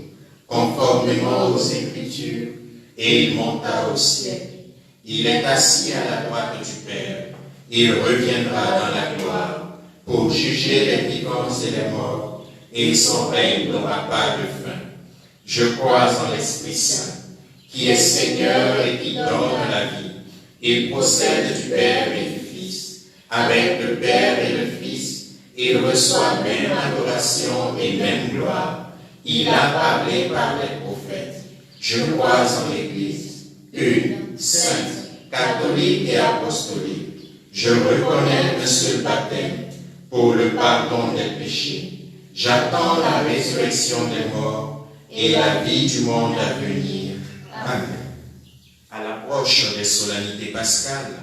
[SPEAKER 1] conformément aux Écritures, et il monta au ciel. Il est assis à la droite du Père. Il reviendra dans la gloire pour juger les vivants et les morts, et son règne n'aura pas de fin. Je crois en l'Esprit Saint, qui est Seigneur et qui donne la vie. Il procède du Père et du Fils. Avec le Père et le Fils, il reçoit même adoration et même gloire. Il a parlé par les prophètes. Je crois en l'Église, une, sainte, catholique et apostolique. Je reconnais un seul baptême pour le pardon des péchés. J'attends la résurrection des morts et la vie du monde à venir. Amen. À l'approche des solennités pascales,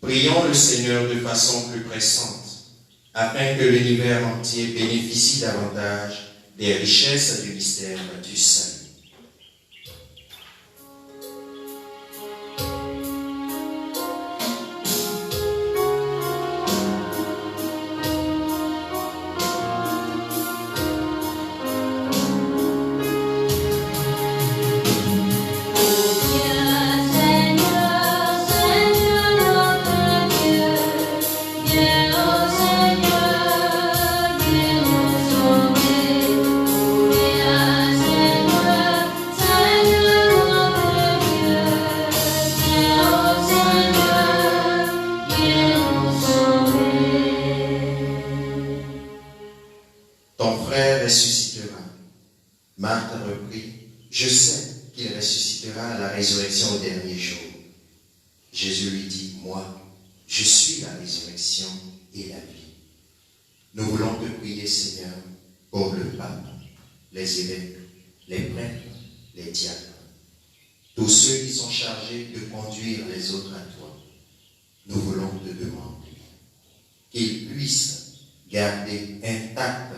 [SPEAKER 1] prions le Seigneur de façon plus pressante, afin que l'univers entier bénéficie davantage des richesses du mystère du salut. Ressuscitera. Marthe reprit, je sais qu'il ressuscitera à la résurrection au dernier jour. Jésus lui dit, moi, je suis la résurrection et la vie. Nous voulons te prier, Seigneur, pour le pape, les évêques, les prêtres, les diacres, tous ceux qui sont chargés de conduire les autres à toi. Nous voulons te demander qu'ils puissent garder intacte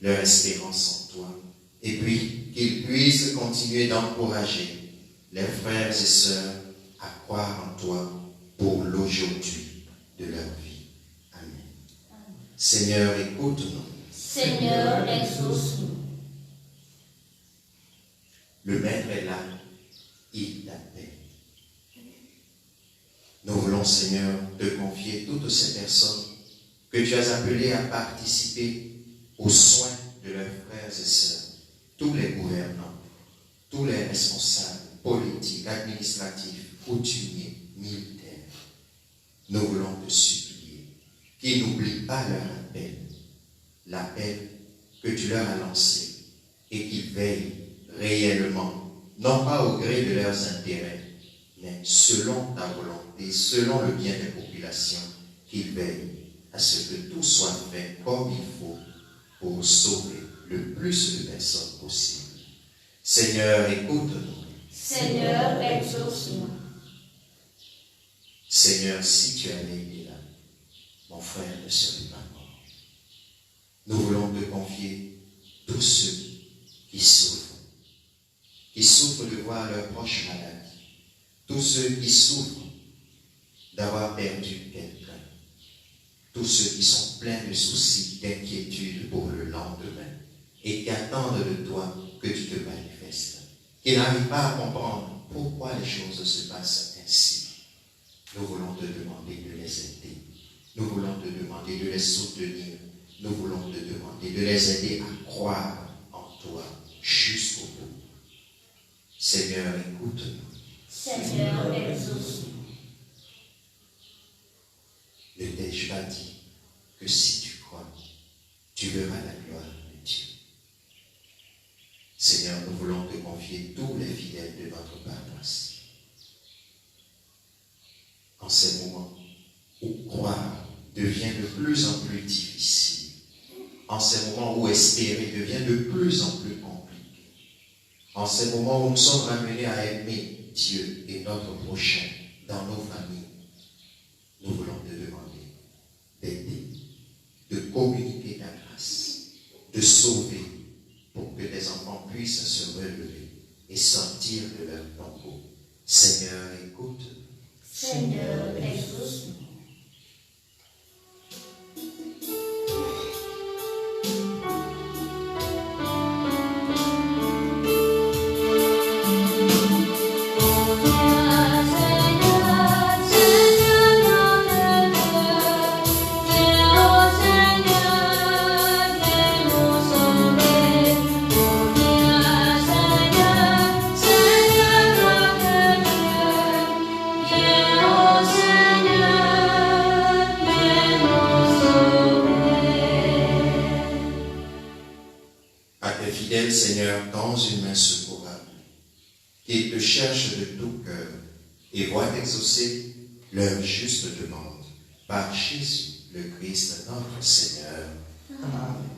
[SPEAKER 1] leur espérance en toi, et puis qu'ils puissent continuer d'encourager les frères et sœurs à croire en toi pour l'aujourd'hui de leur vie. Amen. Seigneur, écoute-nous.
[SPEAKER 2] Seigneur, exauce-nous.
[SPEAKER 1] Le Maître est là, il t'appelle. Nous voulons, Seigneur, te confier toutes ces personnes que tu as appelées à participer aux soins de leurs frères et sœurs, tous les gouvernants, tous les responsables politiques, administratifs, coutumiers, militaires. Nous voulons te supplier qu'ils n'oublient pas leur appel, l'appel que tu leur as lancé, et qu'ils veillent réellement, non pas au gré de leurs intérêts, mais selon ta volonté, selon le bien des populations, qu'ils veillent à ce que tout soit fait comme il faut pour sauver le plus de personnes possible. Seigneur, écoute-nous.
[SPEAKER 2] Seigneur, exauce-nous.
[SPEAKER 1] Seigneur, si tu avais été là, mon frère ne serait pas mort. Nous voulons te confier tous ceux qui souffrent de voir leurs proches malades, tous ceux qui souffrent d'avoir perdu quelqu'un, tous ceux qui sont pleins de soucis, d'inquiétudes pour le lendemain et qui attendent de toi que tu te manifestes, qui n'arrivent pas à comprendre pourquoi les choses se passent ainsi. Nous voulons te demander de les aider. Nous voulons te demander de les soutenir. Nous voulons te demander de les aider à croire en toi jusqu'au bout. Seigneur, écoute-nous.
[SPEAKER 2] Seigneur, exauce-nous.
[SPEAKER 1] Ne t'ai-je pas dit que si tu crois, tu verras la gloire de Dieu? Seigneur, nous voulons te confier tous les fidèles de notre paroisse. En ces moments où croire devient de plus en plus difficile, en ces moments où espérer devient de plus en plus compliqué, en ces moments où nous sommes ramenés à aimer Dieu et notre prochain dans nos familles, nous voulons te demander d'aider, de communiquer ta grâce, de sauver pour que tes enfants puissent se relever et sortir de leur tombeau. Seigneur, écoute.
[SPEAKER 2] Seigneur, exauce-nous. Seigneur,
[SPEAKER 1] fidèles, Seigneur, dans une main secourable, qu'ils te cherchent de tout cœur et voient exaucer leur juste demande. Par Jésus, le Christ, notre Seigneur. Amen.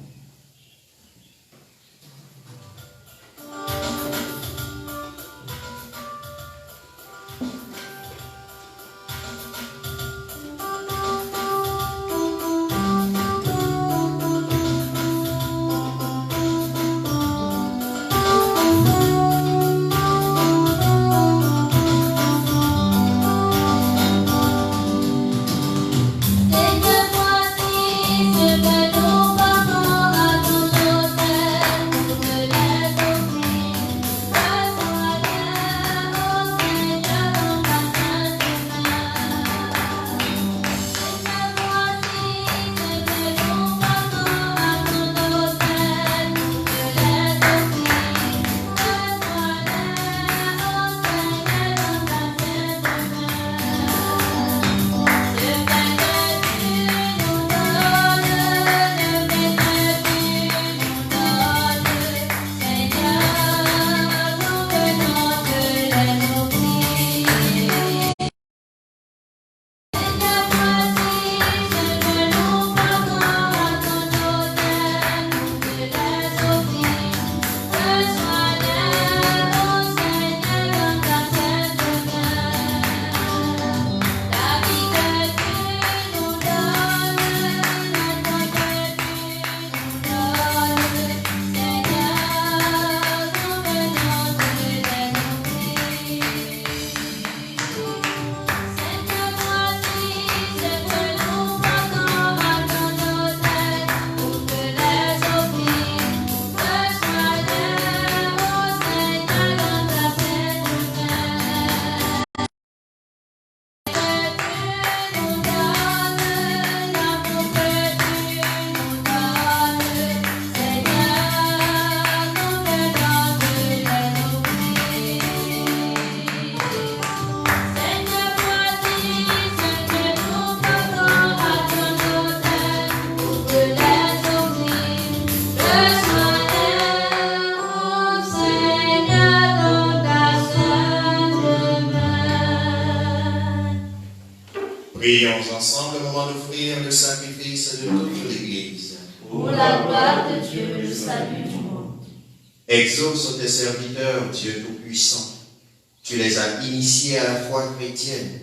[SPEAKER 1] Prions ensemble au moment d'offrir le sacrifice de toute l'Église.
[SPEAKER 2] Pour la gloire de Dieu, le salut du monde.
[SPEAKER 1] Exauce tes serviteurs, Dieu Tout-Puissant. Tu les as initiés à la foi chrétienne,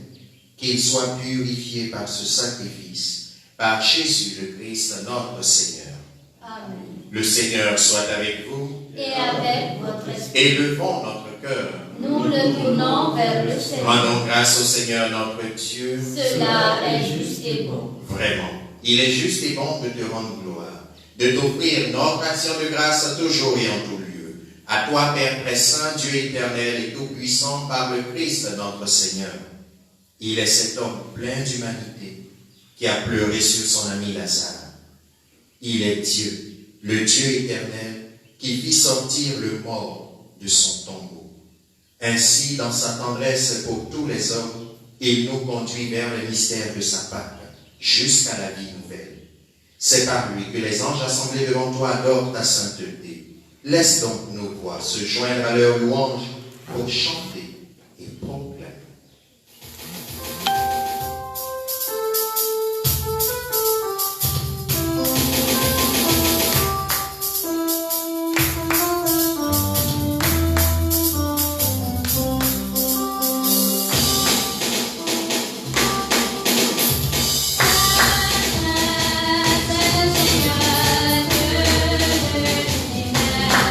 [SPEAKER 1] qu'ils soient purifiés par ce sacrifice, par Jésus le Christ, notre Seigneur.
[SPEAKER 2] Amen.
[SPEAKER 1] Le Seigneur soit avec vous.
[SPEAKER 2] Et avec votre esprit.
[SPEAKER 1] Élevons notre cœur.
[SPEAKER 2] Nous le tournons vers le Seigneur.
[SPEAKER 1] Rendons grâce au Seigneur notre Dieu.
[SPEAKER 2] Cela est juste et bon.
[SPEAKER 1] Vraiment, il est juste et bon de te rendre gloire, de t'offrir notre action de grâce toujours et en tout lieu. À toi, Père très saint, Dieu éternel et tout-puissant, par le Christ notre Seigneur. Il est cet homme plein d'humanité qui a pleuré sur son ami Lazare. Il est Dieu, le Dieu éternel, qui fit sortir le mort de son tombeau. Ainsi, dans sa tendresse pour tous les hommes, il nous conduit vers le mystère de sa Pâque, jusqu'à la vie nouvelle. C'est par lui que les anges assemblés devant toi adorent ta sainteté. Laisse donc nos voix se joindre à leur louange pour chanter et proclamer.
[SPEAKER 2] Seigneur, Dieu de l'univers.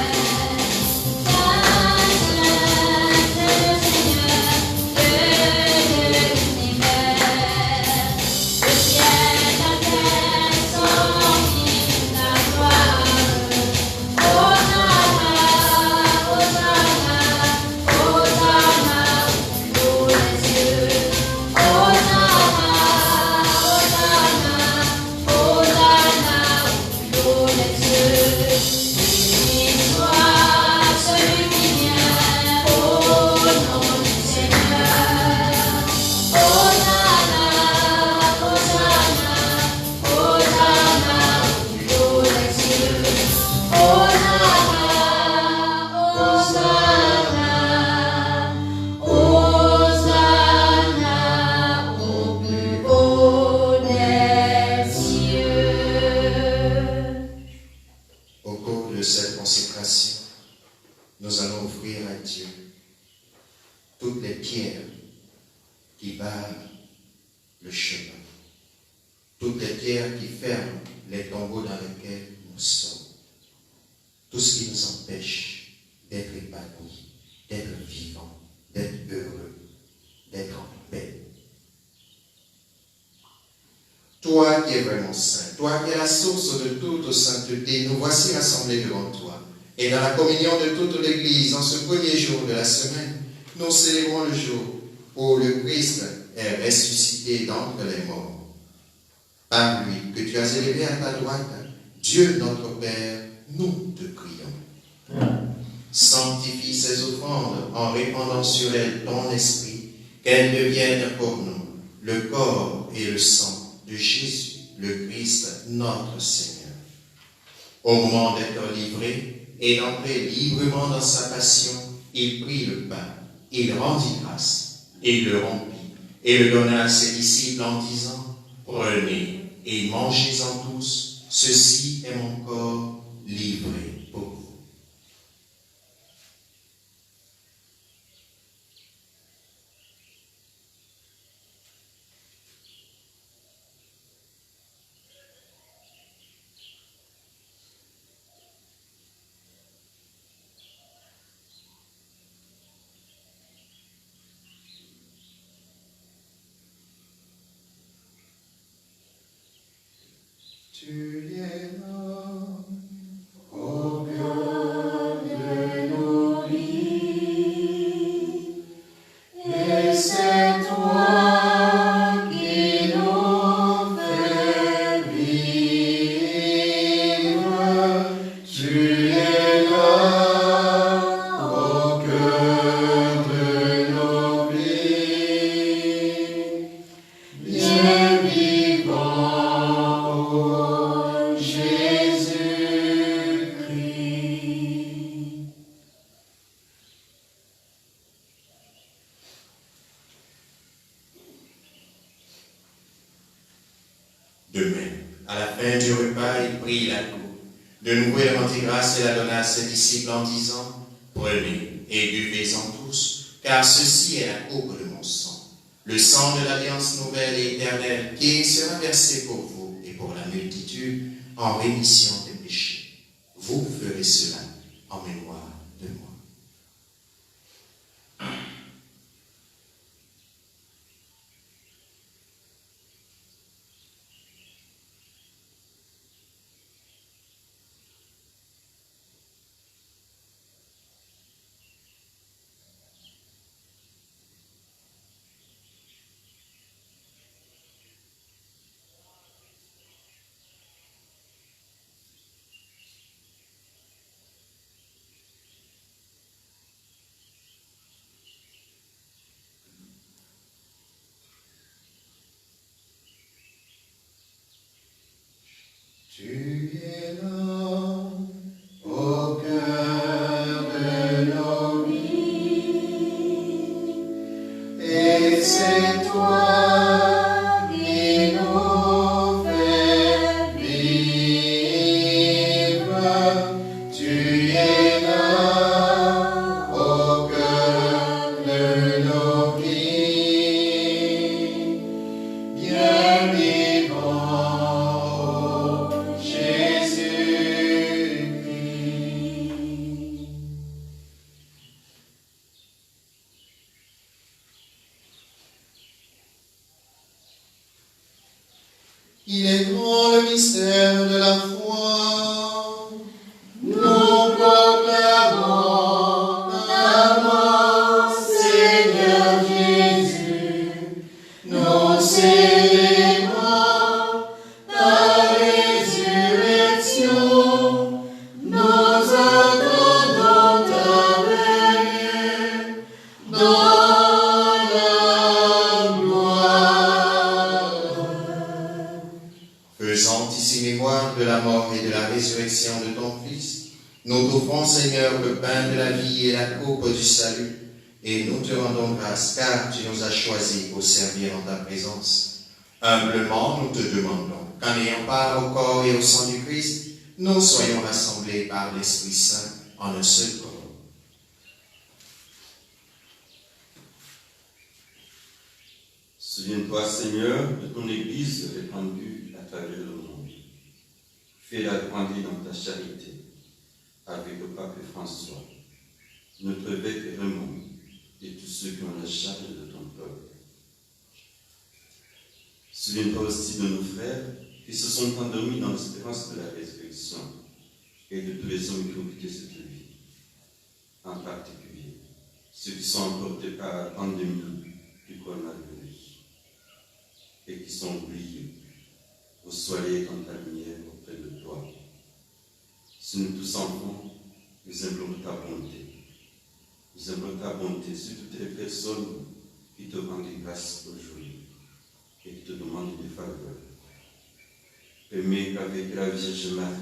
[SPEAKER 1] pierres qui barrent le chemin, toutes les pierres qui ferment les tombeaux dans lesquels nous sommes, tout ce qui nous empêche d'être épanouis, d'être vivants, d'être heureux, d'être en paix. Toi qui es vraiment saint, toi qui es la source de toute sainteté, nous voici rassemblés devant toi. Et dans la communion de toute l'Église, en ce premier jour de la semaine, nous célébrons le jour où le Christ est ressuscité d'entre les morts. Par lui, que tu as élevé à ta droite, Dieu notre Père, nous te prions. Sanctifie ces offrandes en répandant sur elles ton esprit, qu'elles deviennent pour nous le corps et le sang de Jésus, le Christ, notre Seigneur. Au moment d'être livré et d'entrer librement dans sa passion, il prit le pain, il rendit grâce, et il le rompit, et le donna à ses disciples en disant, « Prenez et mangez-en tous, ceci est mon corps livré pour vous. » Tu es là, au cœur de nos vies, et c'est toi qui nous fais vivre. Tu es là, au cœur de nos vies, bien vivant. De même, à la fin du repas, il prit la coupe. De nouveau, il rendit grâce et la donna à ses disciples en disant, « Prenez et buvez-en tous, car ceci est la coupe de mon sang, le sang de l'alliance nouvelle et éternelle, qui sera versé pour vous et pour la multitude en rémission des péchés. Vous ferez cela en mémoire de moi. » Tu es là, au cœur de nos vies, et c'est toi qui nous fais vivre. Tu es là, au cœur de nos vies, bien vivant. Il est grand le mystère de la foi. Nous proclamons ta mort, Seigneur Jésus. Nous célébrons ta résurrection. Nous attendons ta venue dans la gloire. Faisant ici mémoire de la mort et de la résurrection de ton Fils, nous t'offrons, Seigneur, le pain de la vie et la coupe du salut, et nous te rendons grâce, car tu nous as choisis pour servir en ta présence. Humblement, nous te demandons qu'en ayant part au corps et au sang du Christ, nous soyons rassemblés par l'Esprit Saint en un seul corps.
[SPEAKER 4] Souviens-toi, Seigneur, de ton Église répandue à travers le monde. Fais-la grandir dans ta charité avec le pape François, notre évêque Raymond et tous ceux qui ont la charge de ton peuple. Souviens-toi aussi de nos frères qui se sont endormis dans l'espérance de la résurrection et de tous les hommes qui ont quitté cette vie, en particulier ceux qui sont emportés par la pandémie du coronavirus et qui sont oubliés au soleil dans ta lumière auprès de toi. Si nous tous enfants, nous implorons ta bonté. Nous implorons ta bonté sur toutes les personnes qui te rendent grâce aujourd'hui et qui te demandent des faveurs. Permets qu'avec la Vierge Marie,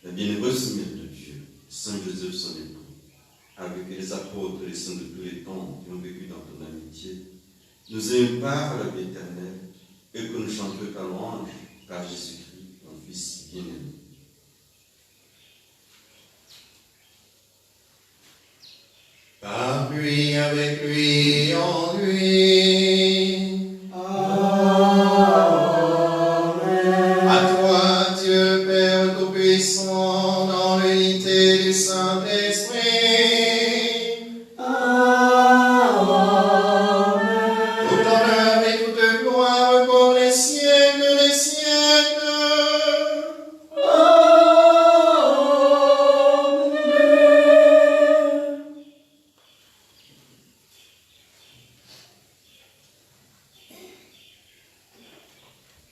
[SPEAKER 4] la bienheureuse Mère de Dieu, Saint Joseph son époux, avec les apôtres et les saints de tous les temps qui ont vécu dans ton amitié, nous ayons part à la vie éternelle et que nous chantions ta louange par Jésus-Christ, ton Fils bien-aimé.
[SPEAKER 1] Par lui, avec lui, en lui. Amen. À toi, Dieu Père Tout-Puissant, dans l'unité du Saint-Esprit. Amen. Tout honneur et toute gloire pour les siècles des siècles.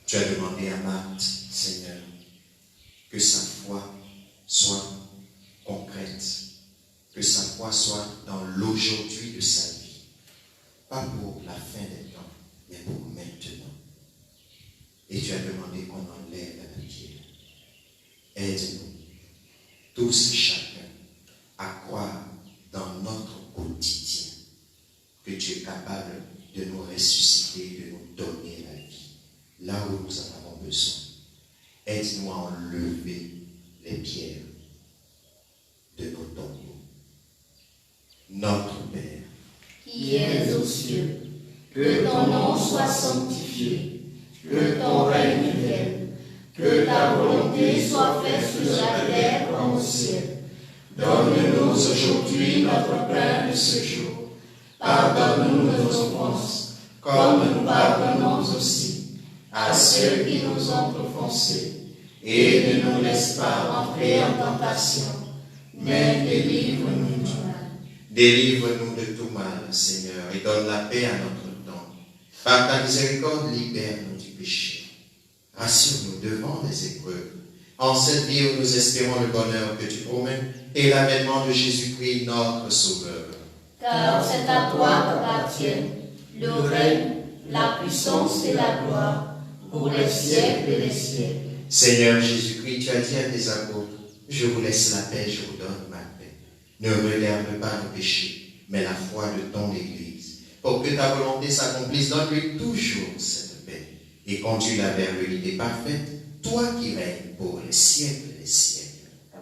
[SPEAKER 1] Tu as demandé à Marthe, Seigneur, que sa foi soit concrète, que sa foi soit dans l'aujourd'hui de sa vie, pas pour la fin des temps, mais pour maintenant. Et tu as demandé qu'on enlève la pierre. Aide-nous, tous et chacun, à croire dans notre quotidien que tu es capable de nous ressusciter, de nous donner la vie là où nous en avons besoin. Aide-nous à enlever les pierres de nos tombeaux. Notre Père,
[SPEAKER 2] qui es aux cieux, que ton nom soit sanctifié, que ton règne vienne, que ta volonté soit faite sur la terre comme au ciel. Donne-nous aujourd'hui notre pain de ce jour. Pardonne-nous nos offenses, comme nous pardonnons aussi à ceux qui nous ont offensés. Et ne nous laisse pas entrer en tentation, mais délivre-nous du mal.
[SPEAKER 1] délivre-nous de tout mal, Seigneur, et donne la paix à notre temps. Par ta miséricorde, libère-nous du péché. Rassure-nous devant les épreuves. En cette vie où nous espérons le bonheur que tu promets et l'avènement de Jésus-Christ, notre Sauveur.
[SPEAKER 2] Car c'est à toi qu'appartiennent le règne, la puissance et la gloire, pour les siècles et les siècles.
[SPEAKER 1] Seigneur Jésus-Christ, tu as dit à tes apôtres, je vous laisse la paix, je vous donne ma paix. Ne regarde pas nos péchés, mais la foi de ton Église. Pour que ta volonté s'accomplisse, donne-lui toujours cette paix et conduis-la vers l'unité parfaite, toi qui règnes pour les siècles et les siècles.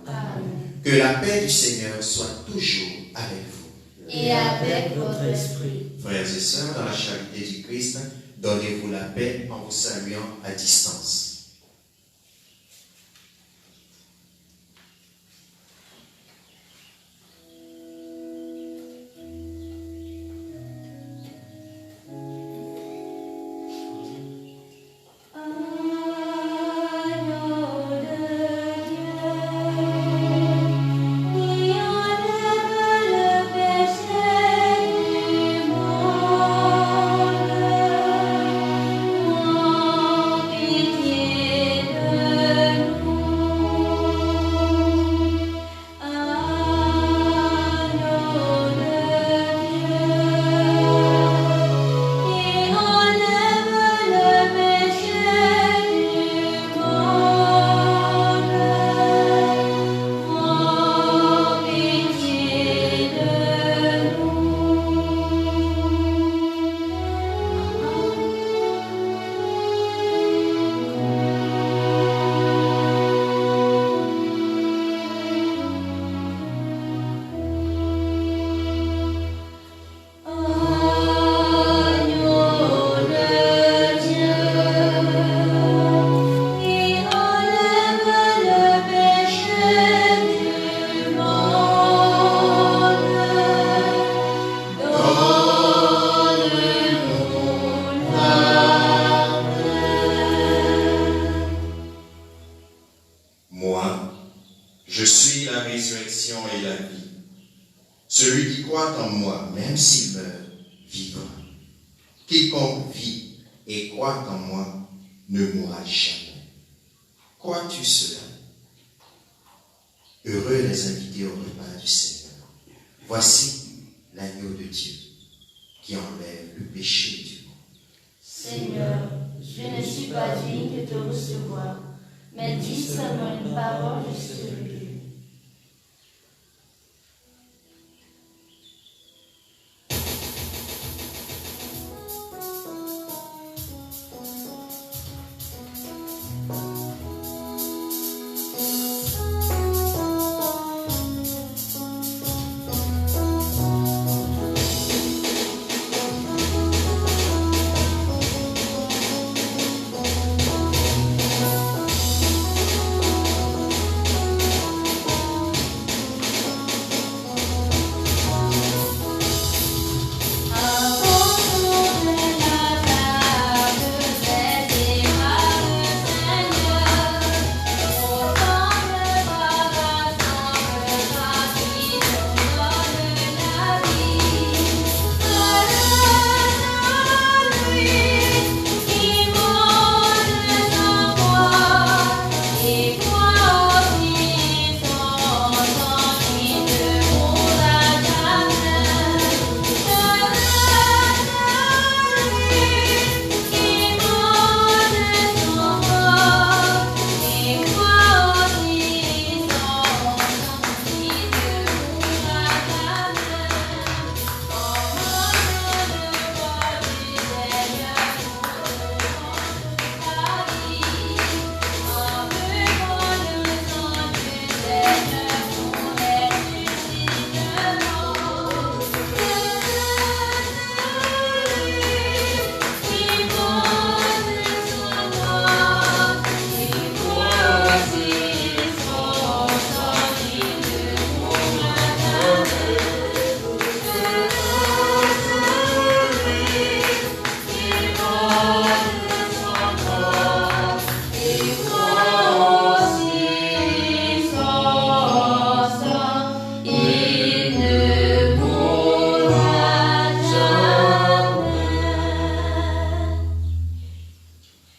[SPEAKER 2] Amen.
[SPEAKER 1] Que la paix du Seigneur soit toujours avec vous.
[SPEAKER 2] Et avec votre esprit.
[SPEAKER 1] Frères et sœurs, dans la charité du Christ, donnez-vous la paix en vous saluant à distance.
[SPEAKER 3] Pitié
[SPEAKER 1] Je suis la résurrection et la vie. Celui qui croit en moi, même s'il meurt, vivra. Quiconque vit et croit en moi ne mourra jamais. Crois-tu cela? Heureux les invités au repas du Seigneur. Voici l'agneau de Dieu qui enlève le péché du monde.
[SPEAKER 2] Seigneur, je ne suis pas digne de te recevoir, mais dis seulement une parole jusqu'à le but.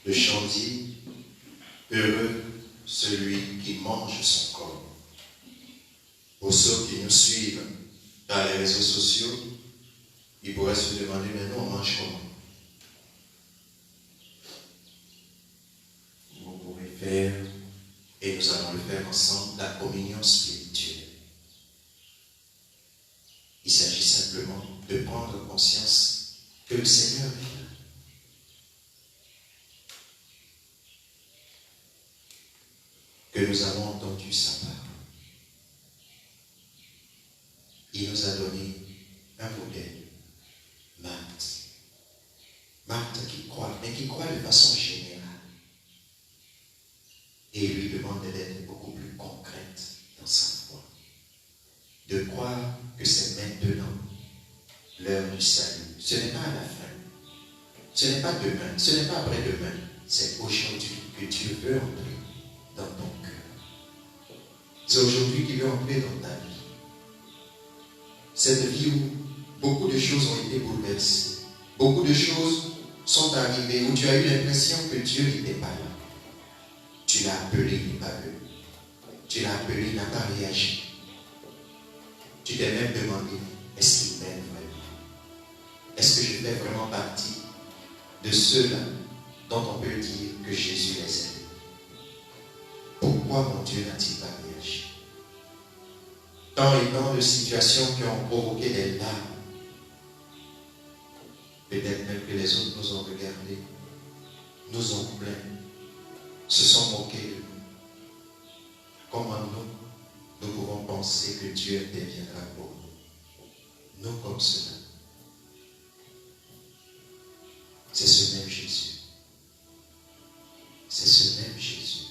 [SPEAKER 1] Le chant dit, heureux celui qui mange son corps. Pour ceux qui nous suivent dans les réseaux sociaux, ils pourraient se demander, mais nous on mange comment? Vous pouvez faire, et nous allons le faire ensemble, la communion spirituelle. Il s'agit simplement de prendre conscience que le Seigneur est là. Que nous avons entendu sa parole. Il nous a donné un modèle, Marthe. Marthe qui croit, mais qui croit de façon générale. Et il lui demande d'être beaucoup plus concrète dans sa foi. De croire que c'est maintenant l'heure du salut. Ce n'est pas à la fin. Ce n'est pas demain. Ce n'est pas après-demain. C'est aujourd'hui que Dieu veut entrer dans ton cœur. C'est aujourd'hui qu'il veut entrer dans ta vie. Cette vie où beaucoup de choses ont été bouleversées. Beaucoup de choses sont arrivées où tu as eu l'impression que Dieu n'était pas là. Tu l'as appelé, il n'est pas venu. Tu l'as appelé, il n'a pas réagi. Tu t'es même demandé, est-ce qu'il m'aime vraiment? Est-ce que je fais vraiment partie de ceux-là dont on peut dire que Jésus les aime? Pourquoi mon Dieu n'a-t-il pas réagi? Tant et tant de situations qui ont provoqué des larmes. Peut-être même que les autres nous ont regardés, nous ont plaint, se sont moqués de nous. Comment nous pouvons penser que Dieu interviendra pour nous? Nous comme cela. C'est ce même Jésus. C'est ce même Jésus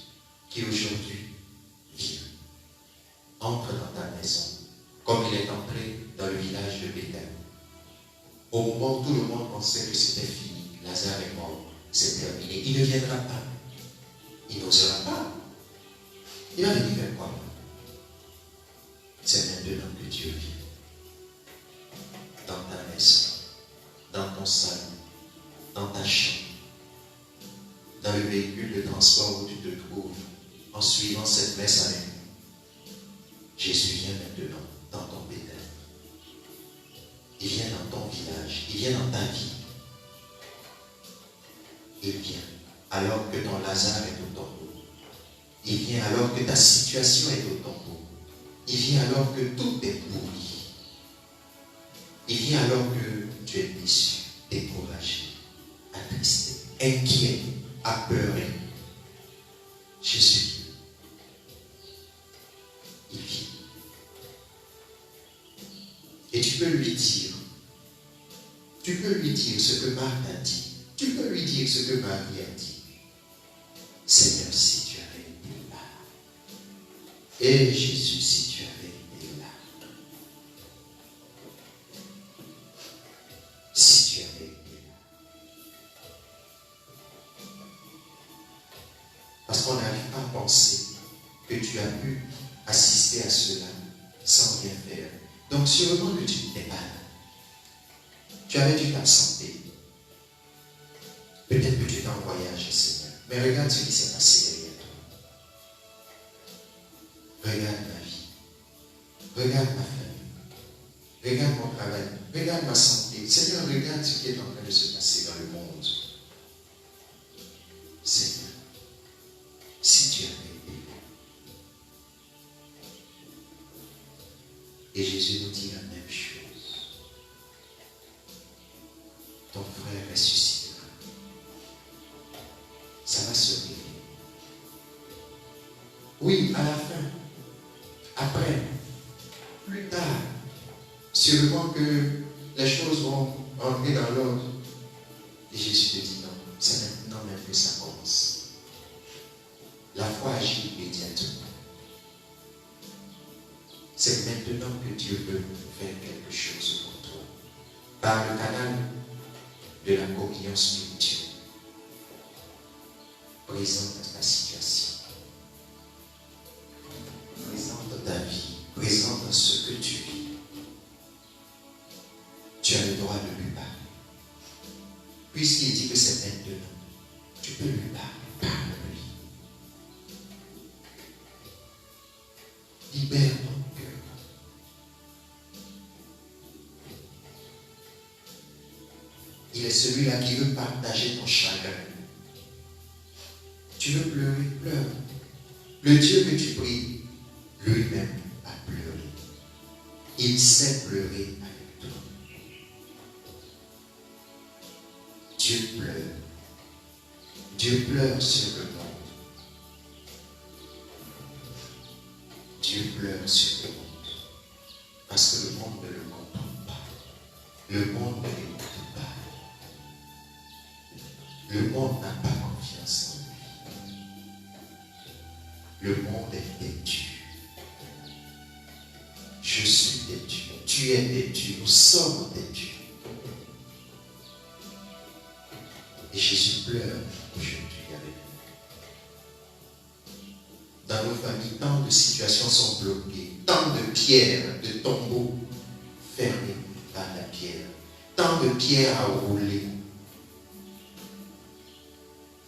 [SPEAKER 1] qui aujourd'hui vient, entre dans ta maison, comme il est entré dans le village de Béthanie. Au moment où tout le monde pensait que c'était fini, Lazare est mort, c'est terminé. Il ne viendra pas. Il n'osera pas. Il va venir vers quoi? Dieu vient. Dans ta maison, dans ton salon, dans ta chambre, dans le véhicule de transport où tu te trouves, en suivant cette messe avec nous. Jésus vient maintenant dans ton Béthel. Il vient dans ton village, il vient dans ta vie. Il vient alors que ton Lazare est au tombeau. Il vient alors que ta situation est au tombeau. Il vient alors que tout est pourri. Il vient alors que tu es déçu, découragé, attristé, inquiet, apeuré. Jésus vient. Il vient. Et tu peux lui dire ce que Marc a dit. Tu peux lui dire ce que Marie a dit. Seigneur, si tu avais été là. Et Jésus, si tu avais été là. Si tu avais été là. Parce qu'on n'arrive pas à penser que tu as pu assister à cela sans rien faire. Donc sûrement que tu n'étais pas là. Tu avais dû t'absenter. Peut-être que tu étais en voyage, Seigneur. Mais regarde ce qui s'est passé derrière toi. Regarde ma vie. Regarde ma famille. Regarde mon travail. Regarde ma santé. Seigneur, regarde ce qui est en train de se passer dans le monde. Seigneur, si tu avais été là. Et Jésus nous dit la même chose. Ton frère ressuscitera. Ça va se révéler. Oui, à la fin, après, plus tard, sûrement que les choses vont entrer dans l'ordre. Et Jésus te dit non, c'est maintenant même que ça commence. La foi agit immédiatement. C'est maintenant que Dieu veut faire quelque chose pour toi. Par le canal de la communion spirituelle. Présente ta situation. Présente ta vie. Présente ce que tu vis. Tu as le droit de lui parler. Puisqu'il dit que c'est maintenant, tu peux lui parler. Parle-lui. Libère ton cœur. Il est celui-là qui veut partager ton chagrin. Tu veux pleurer, pleure. Le Dieu que tu pries, lui-même a pleuré. Il sait pleurer avec toi. Dieu pleure. Dieu pleure sur le monde. Dieu pleure sur le monde. Parce que le monde ne le comprend pas. Le monde ne l'écoute pas. Le monde n'a pas confiance en lui. Le monde est têtu. Je suis têtu. Tu es têtu. Nous sommes têtus. Et Jésus pleure aujourd'hui avec nous. Dans nos familles, tant de situations sont bloquées. Tant de pierres, de tombeaux fermés par la pierre. Tant de pierres à rouler.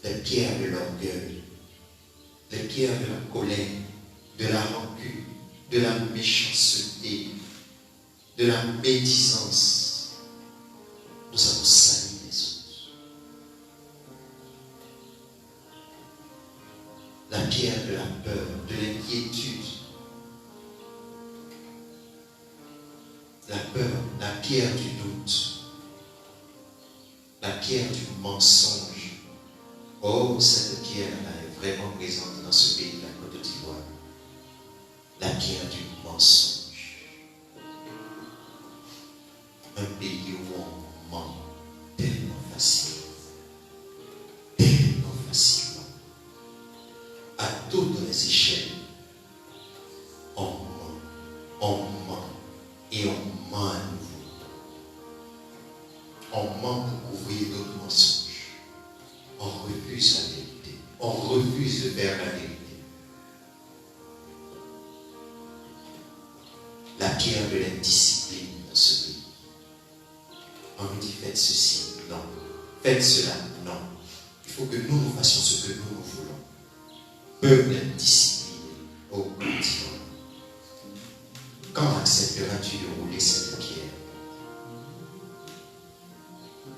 [SPEAKER 1] Les pierres de l'orgueil, les pierres de la colère, de la rancune, de la méchanceté, de la médisance. Nous avons sali les autres. La pierre de la peur, de l'inquiétude. La peur, la pierre du doute. La pierre du mensonge. Oh, cette pierre-là est vraiment présente dans ce pays de la Côte d'Ivoire. La pierre du mensonge. Un pays où on ment tellement facilement. Tellement facilement. À toutes les échelles. On ment. Et on ment à nouveau. On ment pour couvrir d'autres mensonges. On refuse la vérité. On refuse de faire la vérité. la pierre de l'indiscipline dans ce pays. On nous dit faites ceci, non. Faites cela, non. Il faut que nous fassions ce que nous voulons. Peuple indiscipliné au continent. Quand accepteras-tu de rouler cette pierre?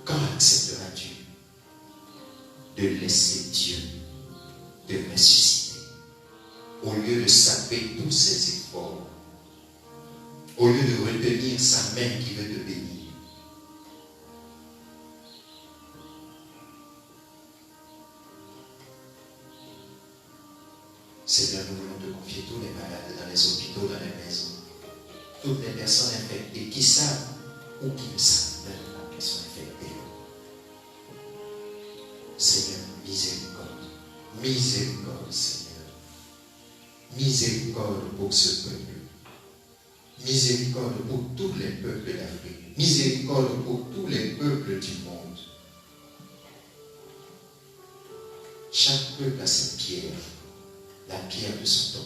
[SPEAKER 1] Quand accepteras-tu de laisser Dieu te ressusciter au lieu de saper tous ses efforts, au lieu de retenir sa main qui veut te bénir? Seigneur, nous voulons te confier tous les malades dans les hôpitaux, dans les maisons, toutes les personnes infectées qui savent ou qui ne savent même pas qu'elles sont infectées. Seigneur, miséricorde, miséricorde, Seigneur, miséricorde pour ce peuple, miséricorde pour tous les peuples d'Afrique, miséricorde pour tous les peuples du monde. Chaque peuple a sa pierre, la pierre de son tombeau.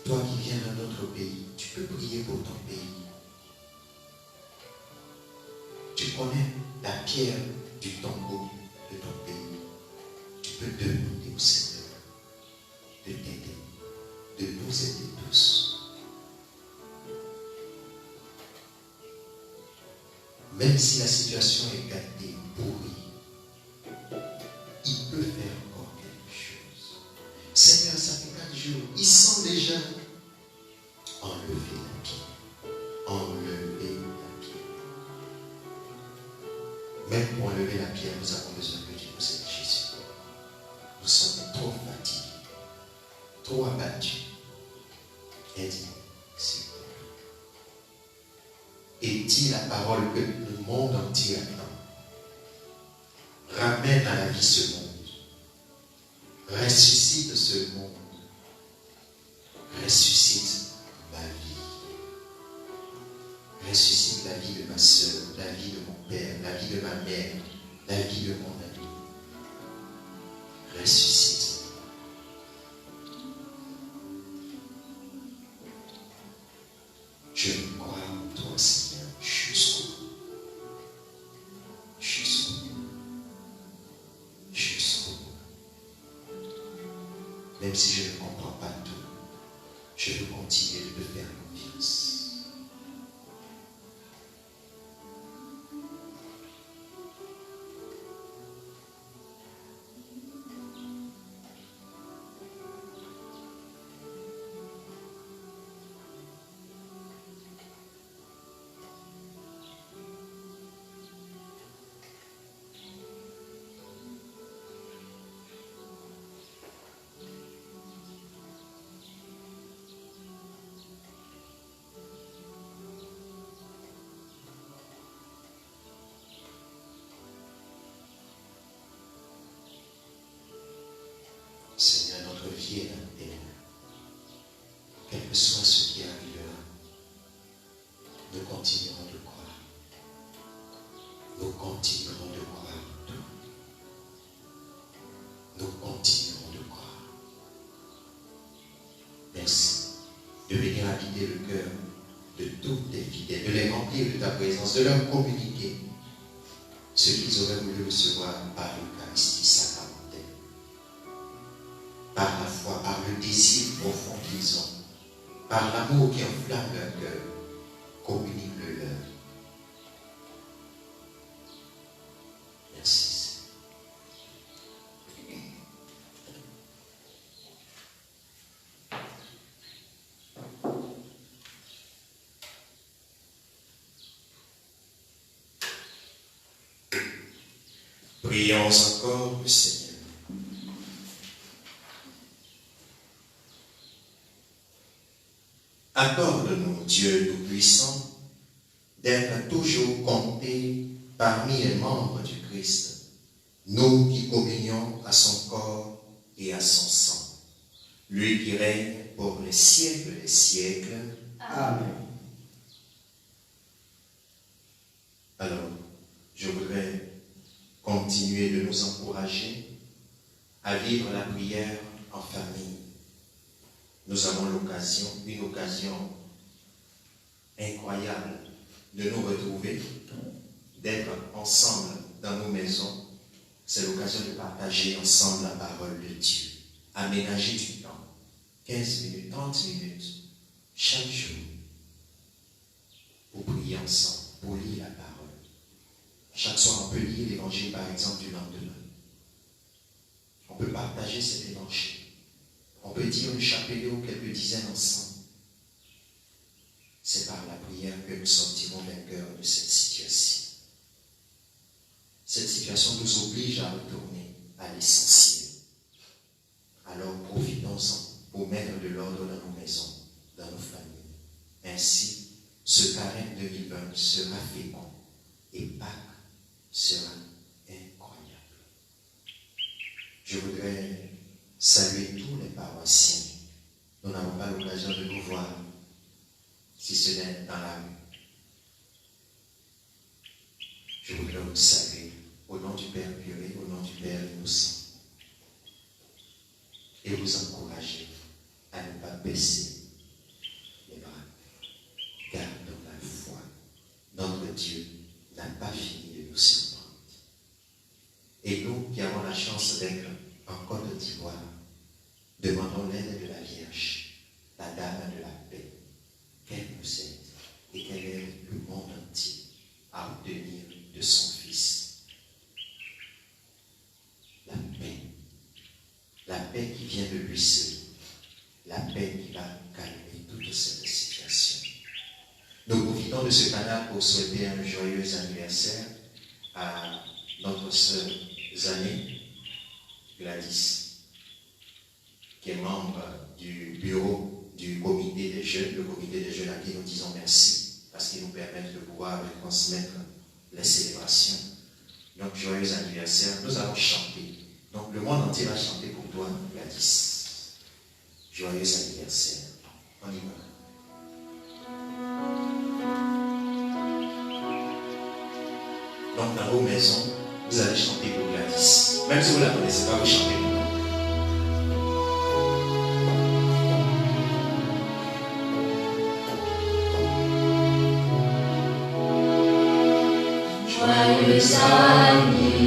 [SPEAKER 1] Toi qui viens d'un autre pays, tu peux prier pour ton pays. Tu connais la pierre du tombeau de ton pays. Tu peux demander au Seigneur de t'aider, de nous aider tous. Même si la situation est gâtée, pourrie, il peut faire encore quelque chose. Seigneur, ça fait 4 jours, ils sont déjà enlevés la pierre. Enlever la pierre. Même pour enlever la pierre, nous avons besoin que Dieu nous aide, Jésus. Nous sommes trop fatigués, trop abattus. Aide-nous, s'il vous plaît. Et dis la parole que le monde entier attend. Ramène à la vie ce monde. Ressuscite ce monde. Ressuscite ma vie. Ressuscite la vie de ma soeur, la vie de mon père, la vie de ma mère, la vie de mon ami. Ressuscite. Je crois en toi, Seigneur, jusqu'au bout. Jusqu'au bout. Jusqu'au bout. Même si je ne comprends pas tout, je veux continuer de te faire confiance. Seigneur, notre vie est dans tes mains. Quel que soit ce qui arrivera, nous continuerons de croire. Nous continuerons de croire en toi. Nous continuerons de croire. Merci de venir habiter le cœur de tous tes fidèles, de les remplir de ta présence, de leur communiquer ce qu'ils auraient voulu recevoir par l'Eucharistie sacramentelle. Par la foi, par le désir profond qu'ils ont, par l'amour qui enflamme leur cœur, communique-le leur. Merci. Prions encore le Seigneur. Accorde-nous, Dieu Tout-Puissant, d'être toujours comptés parmi les membres du Christ, nous qui communions à son corps et à son sang, lui qui règne pour les siècles des siècles.
[SPEAKER 2] Amen.
[SPEAKER 1] Alors, je voudrais continuer de nous encourager à vivre la prière en famille. Nous avons une occasion incroyable de nous retrouver, d'être ensemble dans nos maisons. C'est l'occasion de partager ensemble la parole de Dieu. Aménager du temps, 15 minutes, 30 minutes, chaque jour, pour prier ensemble, pour lire la parole. Chaque soir, on peut lire l'évangile, par exemple, du lendemain. On peut partager cet évangile. On peut dire un chapelet ou quelques dizaines ensemble. C'est par la prière que nous sortirons vainqueurs de cette situation. Cette situation nous oblige à retourner à l'essentiel. Alors profitons-en pour mettre de l'ordre dans nos maisons, dans nos familles. Ainsi, ce carême 2020 sera fécond et Pâques sera incroyable. Je voudrais saluer tous les paroissiens. Nous n'avons pas l'occasion de nous voir, si ce n'est dans la rue. Je voudrais vous saluer au nom du Père Curé, au nom du Père Innocent, et vous encourager à ne pas baisser les bras. Gardons la foi. Notre Dieu n'a pas fini de nous surprendre. Et nous qui avons la chance d'être en Côte d'Ivoire, demandons l'aide de la Vierge, la Dame de la paix, qu'elle nous aide et qu'elle aide le monde entier à obtenir de son Fils la paix qui vient de lui seul, la paix qui va calmer toute cette situation. Nous profitons de ce canal pour souhaiter un joyeux anniversaire à notre sœur Zané Gladys, qui est membre du bureau du comité des jeunes, le comité des jeunes à qui nous disons merci, parce qu'ils nous permettent de pouvoir transmettre les célébrations. Donc, joyeux anniversaire. Nous allons chanter. Donc, le monde entier va chanter pour toi, Gladys. Joyeux anniversaire. On y va. Donc, dans vos maisons, vous allez chanter pour Gladys. Même si vous ne la connaissez pas, vous chantez pour elle.
[SPEAKER 2] Joyeux anniversaire,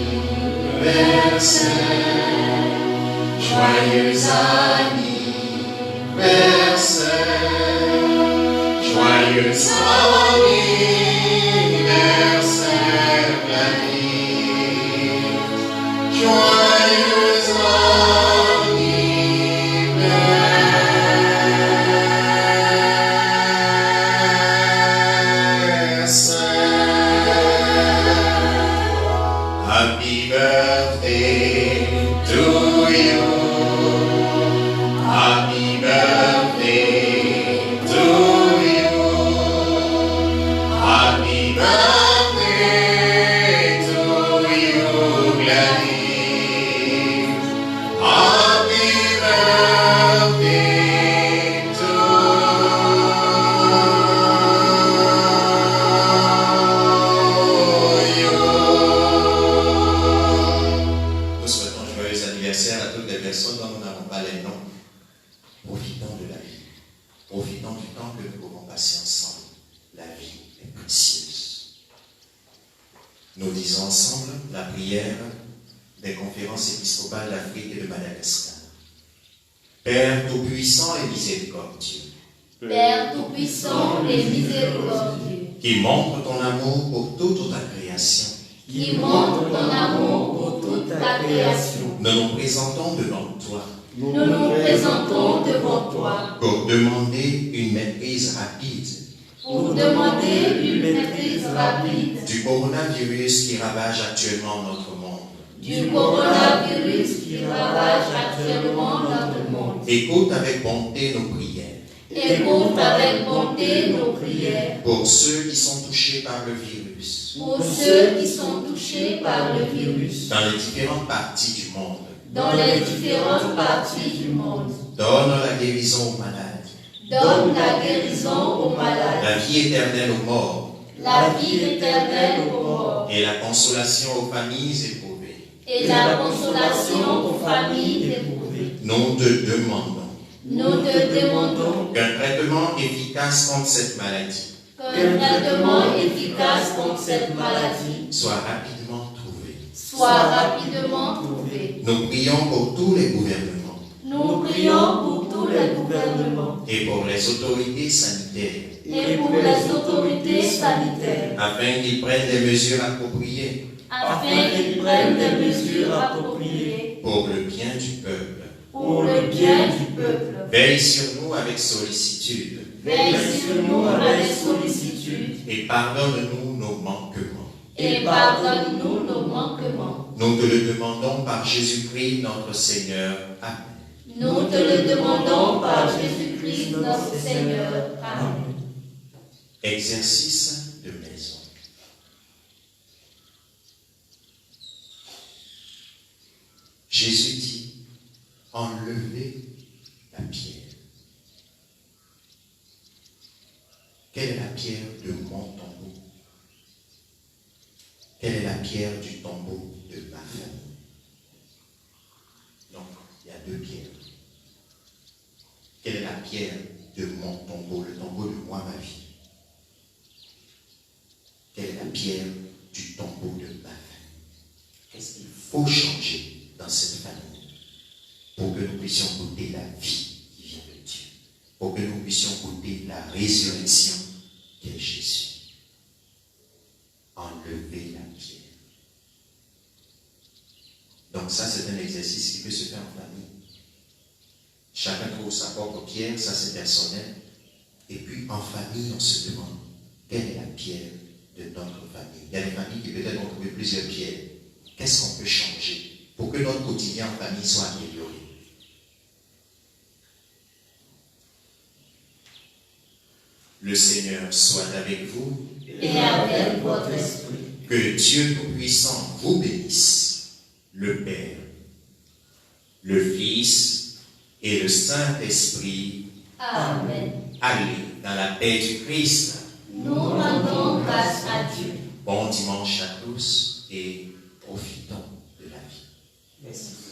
[SPEAKER 2] joyeux anniversaire, joyeux anniversaire, Gladys, joyeux
[SPEAKER 1] Happy birthday to you. Happy birthday to you. Happy birthday to you, Gladys. Happy birthday to you. Nous souhaitons joyeux anniversaire à toutes les personnes dont nous n'avons pas les noms. Profitons de la vie. Profitons du temps que nous pouvons passer ensemble. La vie est précieuse. Nous disons ensemble la prière des conférences épiscopales d'Afrique et de Madagascar. Père Tout-Puissant et Miséricordieux,
[SPEAKER 2] Père Tout-Puissant et miséricordieux,
[SPEAKER 1] qui montre ton amour pour toute ta création,
[SPEAKER 2] qui montre ton amour pour toute ta création,
[SPEAKER 1] nous nous présentons devant toi
[SPEAKER 2] nous nous présentons devant toi
[SPEAKER 1] pour demander une maîtrise rapide
[SPEAKER 2] pour demander une maîtrise rapide
[SPEAKER 1] du coronavirus qui ravage actuellement notre monde.
[SPEAKER 2] du coronavirus qui ravage actuellement notre monde.
[SPEAKER 1] Écoute avec bonté nos prières.
[SPEAKER 2] Écoute avec bonté nos prières
[SPEAKER 1] Pour ceux qui sont touchés par le virus,
[SPEAKER 2] pour ceux qui sont touchés par le virus
[SPEAKER 1] dans les différentes parties du monde,
[SPEAKER 2] dans les différentes parties du monde.
[SPEAKER 1] donne la guérison aux malades,
[SPEAKER 2] Donne la guérison aux malades,
[SPEAKER 1] la vie éternelle aux morts
[SPEAKER 2] la vie éternelle aux morts
[SPEAKER 1] et la consolation aux familles éprouvées.
[SPEAKER 2] et la consolation aux familles éprouvées.
[SPEAKER 1] Nous te demandons
[SPEAKER 2] Nous te demandons
[SPEAKER 1] qu'un traitement efficace contre cette maladie
[SPEAKER 2] qu'un traitement efficace contre cette maladie
[SPEAKER 1] soit rapidement trouvé.
[SPEAKER 2] soit rapidement trouvé.
[SPEAKER 1] Nous prions pour tous les gouvernements
[SPEAKER 2] Nous prions pour tous les gouvernements
[SPEAKER 1] et pour les autorités sanitaires
[SPEAKER 2] et pour les autorités sanitaires
[SPEAKER 1] afin qu'ils prennent des mesures appropriées
[SPEAKER 2] afin qu'ils prennent des mesures appropriées
[SPEAKER 1] pour le bien du peuple.
[SPEAKER 2] pour le bien du peuple.
[SPEAKER 1] Veille sur nous avec sollicitude
[SPEAKER 2] Veille sur nous avec sollicitude
[SPEAKER 1] et pardonne-nous nos manquements.
[SPEAKER 2] et pardonne-nous nos manquements.
[SPEAKER 1] Nous te le demandons par Jésus-Christ notre Seigneur. Amen.
[SPEAKER 2] Nous te le demandons par Jésus-Christ notre Seigneur. Amen.
[SPEAKER 1] Exercice de maison. Jésus dit, enlevez la pierre. Quelle est la pierre de mon tombeau? Quelle est la pierre du tombeau de ma famille? Donc, il y a deux pierres. Quelle est la pierre de mon tombeau, le tombeau de moi, ma vie? Quelle est la pierre du tombeau de ma famille? Qu'est-ce qu'il faut changer dans cette famille pour que nous puissions goûter la vie qui vient de Dieu, pour que nous puissions goûter la résurrection qui est Jésus? Enlever la pierre. Donc ça, c'est un exercice qui peut se faire en famille. Chacun trouve sa propre pierre, ça c'est personnel. Et puis en famille, on se demande, quelle est la pierre de notre famille? Il y a des familles qui peut-être ont trouvé plusieurs pierres. Qu'est-ce qu'on peut changer pour que notre quotidien en famille soit amélioré? Le Seigneur soit avec vous
[SPEAKER 2] Et avec votre esprit.
[SPEAKER 1] Que Dieu Tout-Puissant vous bénisse, le Père, le Fils et le Saint-Esprit.
[SPEAKER 2] Amen.
[SPEAKER 1] Allez dans la paix du Christ.
[SPEAKER 2] Nous rendons grâce à Dieu.
[SPEAKER 1] Bon dimanche à tous et profitons de la vie.
[SPEAKER 2] Merci.